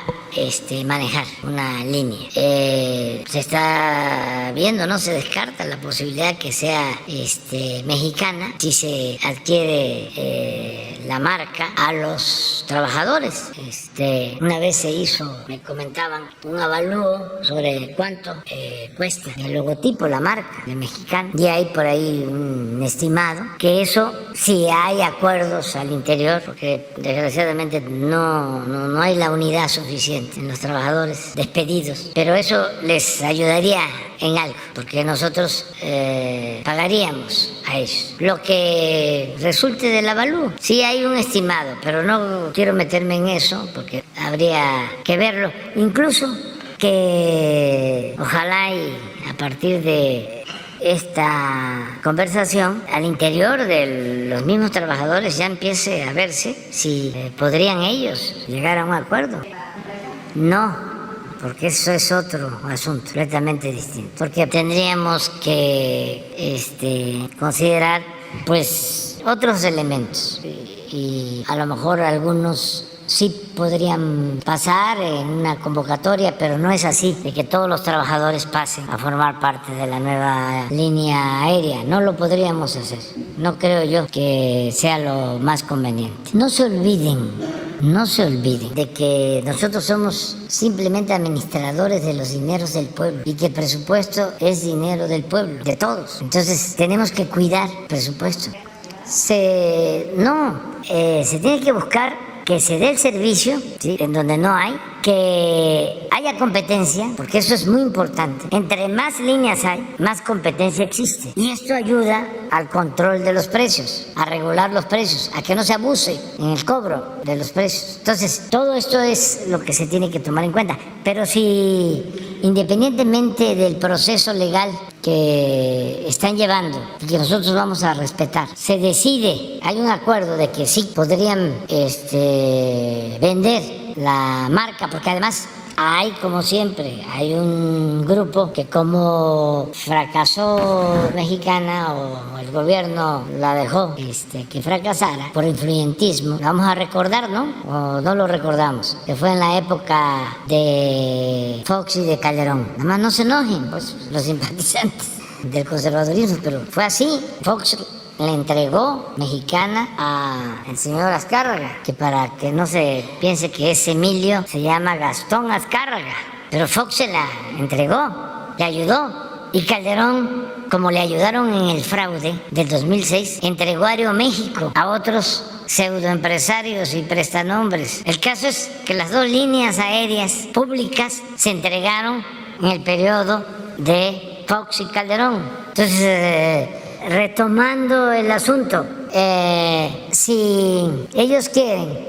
manejar una línea. Se está viendo, no se descarta la posibilidad que sea mexicana si se adquiere la marca a los trabajadores. Una vez se hizo, me comentaban, un avalúo sobre cuánto cuesta el logotipo, la marca de Mexicana, y hay por ahí un estimado que eso, si hay acuerdos al interior, porque desgraciadamente no hay la unidad suficiente en los trabajadores despedidos, pero eso les ayudaría en algo, porque nosotros pagaríamos a ellos lo que resulte del avalúo. Sí hay un estimado, pero no quiero meterme en eso porque habría que verlo. Incluso que ojalá y a partir de esta conversación al interior de los mismos trabajadores ya empiece a verse si podrían ellos llegar a un acuerdo. No, porque eso es otro asunto completamente distinto, porque tendríamos que considerar pues otros elementos y a lo mejor algunos sí podrían pasar en una convocatoria, pero no es así, de que todos los trabajadores pasen a formar parte de la nueva línea aérea. No lo podríamos hacer. No creo yo que sea lo más conveniente. No se olviden de que nosotros somos simplemente administradores de los dineros del pueblo y que el presupuesto es dinero del pueblo, de todos. Entonces tenemos que cuidar el presupuesto. Se tiene que buscar que se dé el servicio, ¿sí?, en donde no hay, que haya competencia, porque eso es muy importante. Entre más líneas hay, más competencia existe. Y esto ayuda al control de los precios, a regular los precios, a que no se abuse en el cobro de los precios. Entonces, todo esto es lo que se tiene que tomar en cuenta. Pero si, independientemente del proceso legal que están llevando y que nosotros vamos a respetar, se decide, hay un acuerdo de que sí podrían vender la marca, porque además hay, como siempre, hay un grupo que como fracasó Mexicana o el gobierno la dejó que fracasara por influyentismo, lo vamos a recordar, ¿no? O no lo recordamos, que fue en la época de Fox y de Calderón. Nada más no se enojen, pues, los simpatizantes del conservadurismo, pero fue así. Fox le entregó Mexicana al señor Azcárraga, que para que no se piense que es Emilio, se llama Gastón Azcárraga, pero Fox se la entregó, le ayudó. Y Calderón, como le ayudaron en el fraude del 2006, entregó Aeroméxico a otros pseudoempresarios y prestanombres. El caso es que las 2 líneas aéreas públicas se entregaron en el periodo de Fox y Calderón. Entonces, retomando el asunto, si ellos quieren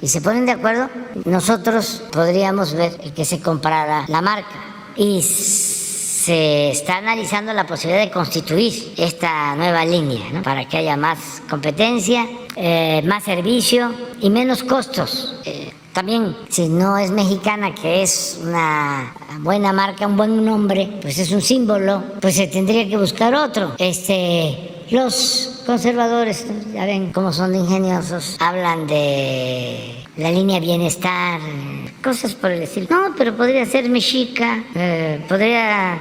y se ponen de acuerdo, nosotros podríamos ver el que se comprara la marca. Y se está analizando la posibilidad de constituir esta nueva línea, ¿no? Para que haya más competencia, más servicio y menos costos. También, si no es mexicana, que es una buena marca, un buen nombre, pues es un símbolo, pues se tendría que buscar otro. Los conservadores, ya ven cómo son de ingeniosos, hablan de la línea bienestar, cosas por el estilo. No, pero podría ser mexica, podría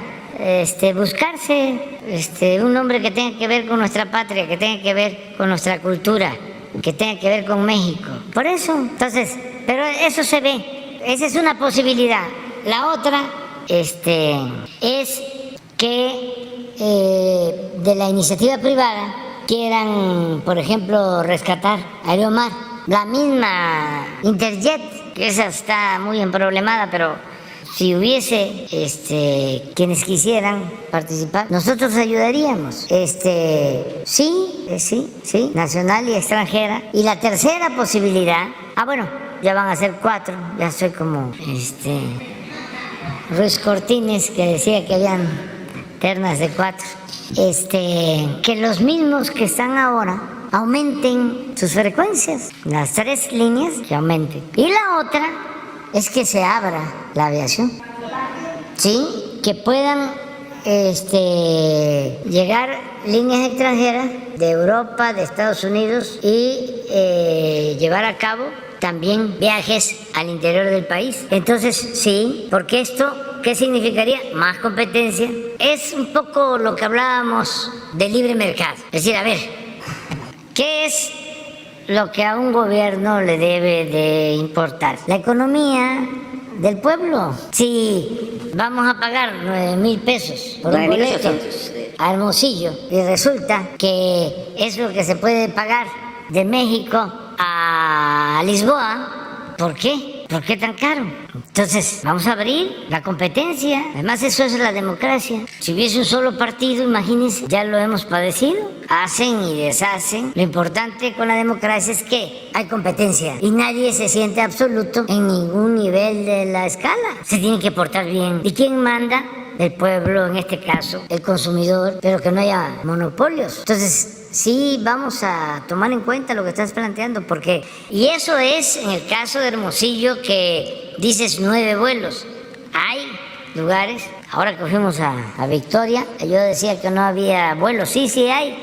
buscarse un nombre que tenga que ver con nuestra patria, que tenga que ver con nuestra cultura, que tenga que ver con México. Por eso, entonces, pero eso se ve, esa es una posibilidad. La otra es que de la iniciativa privada quieran, por ejemplo, rescatar Aeromar, la misma Interjet, que esa está muy emproblemada, pero si hubiese quienes quisieran participar, nosotros ayudaríamos. Sí, nacional y extranjera. Y la tercera posibilidad, bueno, ya van a ser 4, ya soy como Ruiz Cortines, que decía que habían ternas de 4. Que los mismos que están ahora aumenten sus frecuencias, las 3 líneas que aumenten. Y la otra es que se abra la aviación, ¿sí? Que puedan llegar líneas extranjeras de Europa, de Estados Unidos y llevar a cabo también viajes al interior del país. Entonces, sí, porque esto, ¿qué significaría? Más competencia. Es un poco lo que hablábamos de libre mercado. Es decir, a ver, ¿qué es lo que a un gobierno le debe de importar? La economía del pueblo. Si vamos a pagar 9,000 pesos por un boleto a Hermosillo y resulta que es lo que se puede pagar de México a Lisboa, ¿por qué? ¿Por qué tan caro? Entonces, vamos a abrir la competencia. Además, eso es la democracia. Si hubiese un solo partido, imagínense, ya lo hemos padecido. Hacen y deshacen. Lo importante con la democracia es que hay competencia y nadie se siente absoluto en ningún nivel de la escala. Se tiene que portar bien. ¿Y quién manda? El pueblo, en este caso, el consumidor, pero que no haya monopolios. Entonces, sí, vamos a tomar en cuenta lo que estás planteando, porque, y eso es en el caso de Hermosillo, que dices 9 vuelos. Hay lugares, ahora que fuimos a Victoria, yo decía que no había vuelos. Sí hay,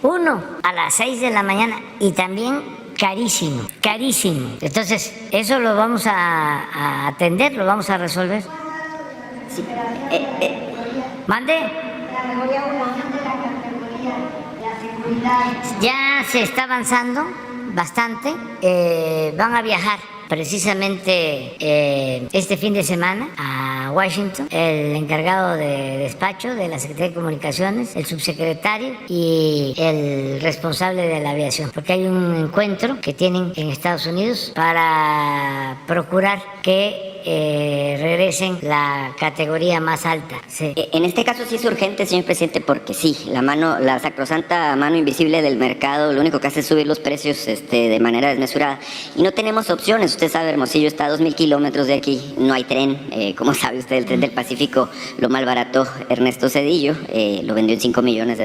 uno a las 6 de la mañana y también carísimo, carísimo. Entonces, eso lo vamos a atender, lo vamos a resolver. Sí. ¿Mande? Ya se está avanzando bastante. Van a viajar precisamente este fin de semana a Washington el encargado de despacho de la Secretaría de Comunicaciones, el subsecretario y el responsable de la aviación, porque hay un encuentro que tienen en Estados Unidos para procurar que regresen la categoría más alta. Sí. En este caso sí es urgente, señor presidente, porque sí, la sacrosanta mano invisible del mercado lo único que hace es subir los precios de manera desmesurada y no tenemos opciones. Usted sabe, Hermosillo está a 2,000 kilómetros de aquí, no hay tren. Como sabe usted, el tren del Pacífico lo malbarató Ernesto Zedillo, lo vendió en $5 millones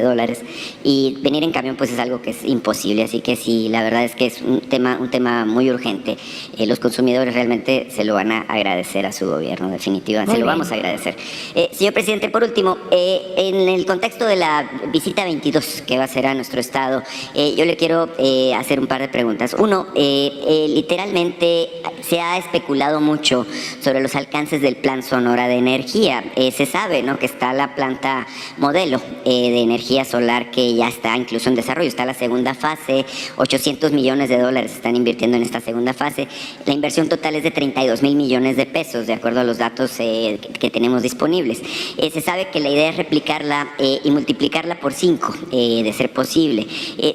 y venir en camión pues es algo que es imposible. Así que sí, la verdad es que es un tema muy urgente. Los consumidores realmente se lo van a agradecer a su gobierno, definitivamente, se lo vamos a agradecer. Señor presidente, por último, en el contexto de la visita 22 que va a hacer a nuestro estado, yo le quiero hacer un par de preguntas. Uno, literalmente se ha especulado mucho sobre los alcances del Plan Sonora de Energía. Se sabe, ¿no?, que está la planta modelo de energía solar que ya está incluso en desarrollo, está la segunda fase, $800 millones están invirtiendo en esta segunda fase. La inversión total es de $32,000 millones millones de pesos, de acuerdo a los datos que tenemos disponibles. Se sabe que la idea es replicarla y multiplicarla por 5, de ser posible.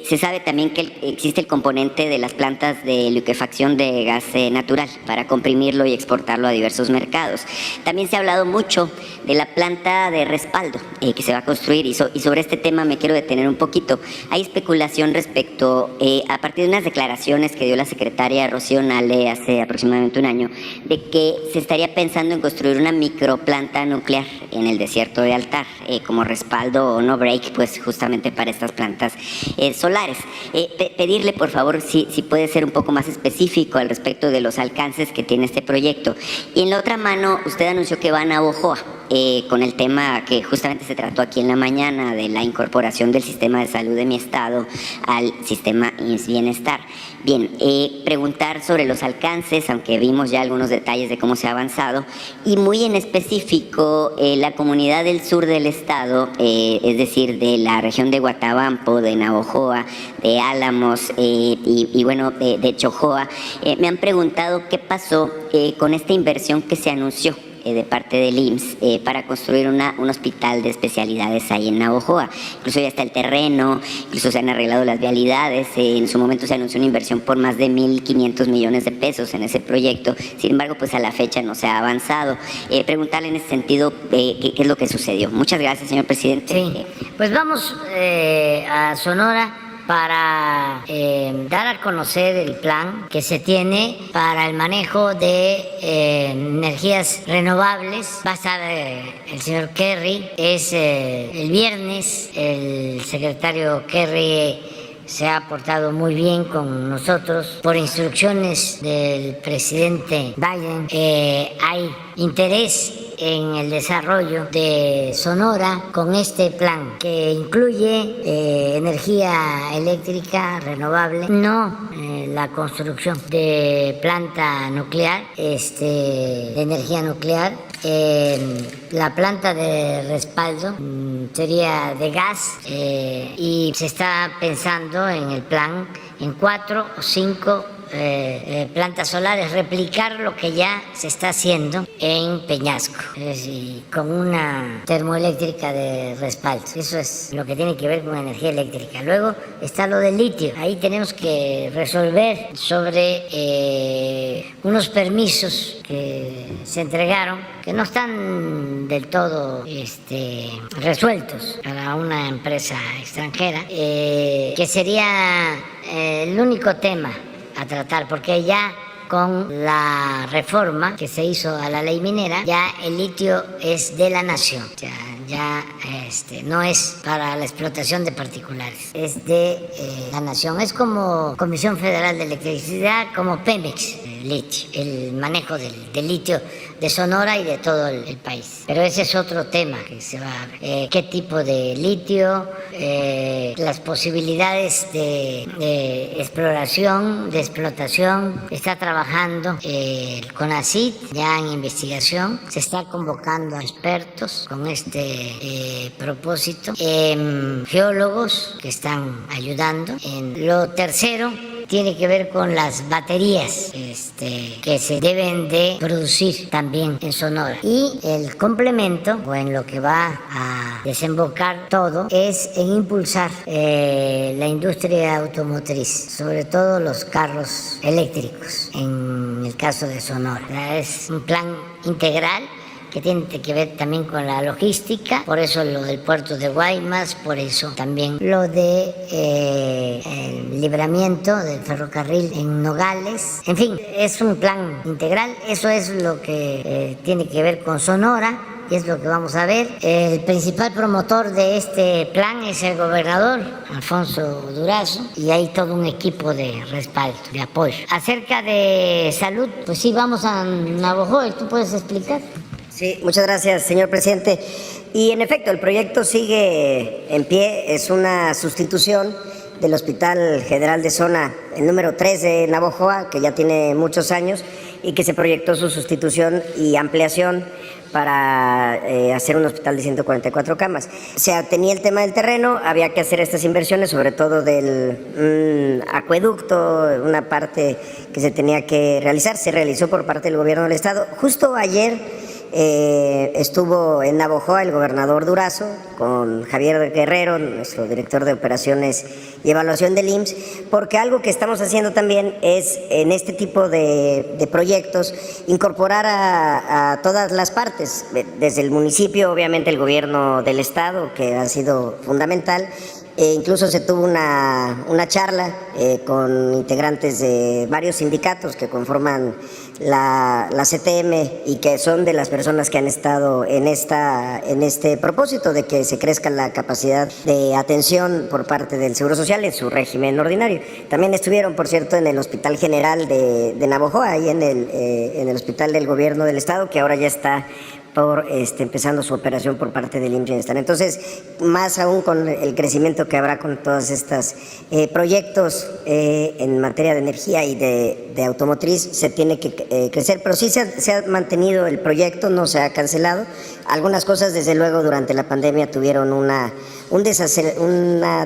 Se sabe también que existe el componente de las plantas de liquefacción de gas natural para comprimirlo y exportarlo a diversos mercados. También se ha hablado mucho de la planta de respaldo que se va a construir y sobre este tema me quiero detener un poquito. Hay especulación respecto, a partir de unas declaraciones que dio la secretaria Rocío Nale hace aproximadamente un año, de que se estaría pensando en construir una microplanta nuclear en el desierto de Altar, como respaldo o no break, pues justamente para estas plantas solares. Pedirle, por favor, si puede ser un poco más específico al respecto de los alcances que tiene este proyecto. Y en la otra mano, usted anunció que va a Navojoa, con el tema que justamente se trató aquí en la mañana de la incorporación del sistema de salud de mi estado al sistema Bienestar. Bien, preguntar sobre los alcances, aunque vimos ya algunos detalles de cómo se ha avanzado, y muy en específico la comunidad del sur del estado, es decir, de la región de Guatabampo, de Navojoa, de Álamos y bueno, de Chojoa, me han preguntado qué pasó con esta inversión que se anunció de parte del IMSS para construir un hospital de especialidades ahí en Navojoa. Incluso ya está el terreno, incluso se han arreglado las vialidades, en su momento se anunció una inversión por más de 1.500 millones de pesos en ese proyecto, sin embargo pues a la fecha no se ha avanzado. Preguntarle en ese sentido qué es lo que sucedió. Muchas gracias, señor presidente. Sí, pues vamos a Sonora para dar a conocer el plan que se tiene para el manejo de energías renovables. Va a estar el señor Kerry, el viernes el secretario Kerry se ha portado muy bien con nosotros. Por instrucciones del presidente Biden, hay interés en el desarrollo de Sonora con este plan que incluye energía eléctrica renovable, no la construcción de planta nuclear, de energía nuclear. La planta de respaldo sería de gas y se está pensando en el plan en 4 o 5 plantas solares, replicar lo que ya se está haciendo en Peñasco, es decir, con una termoeléctrica de respaldo. Eso es lo que tiene que ver con energía eléctrica. Luego está lo del litio. Ahí tenemos que resolver sobre unos permisos que se entregaron que no están del todo resueltos para una empresa extranjera, que sería el único tema a tratar, porque ya con la reforma que se hizo a la ley minera, ya el litio es de la nación, ya no es para la explotación de particulares, es de la nación. Es como Comisión Federal de Electricidad, como Pemex, litio, el manejo del litio de Sonora y de todo el país. Pero ese es otro tema que se va a ver. ¿Qué tipo de litio? Las posibilidades de exploración, de explotación. Está trabajando el CONACYT ya en investigación. Se está convocando a expertos con este propósito. Geólogos que están ayudando. Lo tercero tiene que ver con las baterías que se deben de producir también en Sonora. Y el complemento, o en lo que va a desembocar todo, es en impulsar la industria automotriz, sobre todo los carros eléctricos, en el caso de Sonora. Es un plan integral que tiene que ver también con la logística, por eso lo del puerto de Guaymas, por eso también lo de el libramiento del ferrocarril en Nogales. En fin, es un plan integral, eso es lo que tiene que ver con Sonora y es lo que vamos a ver. El principal promotor de este plan es el gobernador Alfonso Durazo y hay todo un equipo de respaldo, de apoyo. Acerca de salud, pues sí, vamos a Navojoa, ¿tú puedes explicar? Sí, muchas gracias, señor presidente. Y en efecto, el proyecto sigue en pie, es una sustitución del Hospital General de Zona, el número 3 de Navojoa, que ya tiene muchos años y que se proyectó su sustitución y ampliación para hacer un hospital de 144 camas. O sea, tenía el tema del terreno, había que hacer estas inversiones, sobre todo del un acueducto, una parte que se tenía que realizar, se realizó por parte del gobierno del estado. Justo ayer estuvo en Navojoa el gobernador Durazo con Javier Guerrero, nuestro director de operaciones y evaluación del IMSS, porque algo que estamos haciendo también es en este tipo de proyectos incorporar a todas las partes, desde el municipio, obviamente el gobierno del estado, que ha sido fundamental. Incluso se tuvo una charla con integrantes de varios sindicatos que conforman la CTM y que son de las personas que han estado en este propósito de que se crezca la capacidad de atención por parte del Seguro Social en su régimen ordinario. También estuvieron, por cierto, en el Hospital General de Navojoa, ahí en el Hospital del Gobierno del Estado, que ahora ya está empezando su operación por parte del IMSS Bienestar. Entonces, más aún con el crecimiento que habrá con todos estos proyectos en materia de energía y de automotriz, se tiene que crecer, pero sí se ha mantenido el proyecto, no se ha cancelado. Algunas cosas, desde luego, durante la pandemia tuvieron una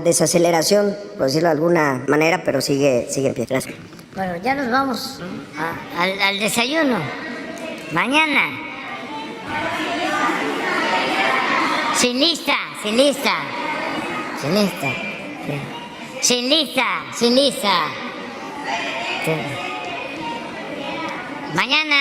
desaceleración, por decirlo de alguna manera, pero sigue en pie. Gracias. Bueno, ya nos vamos al desayuno. Mañana. Sin lista. Mañana.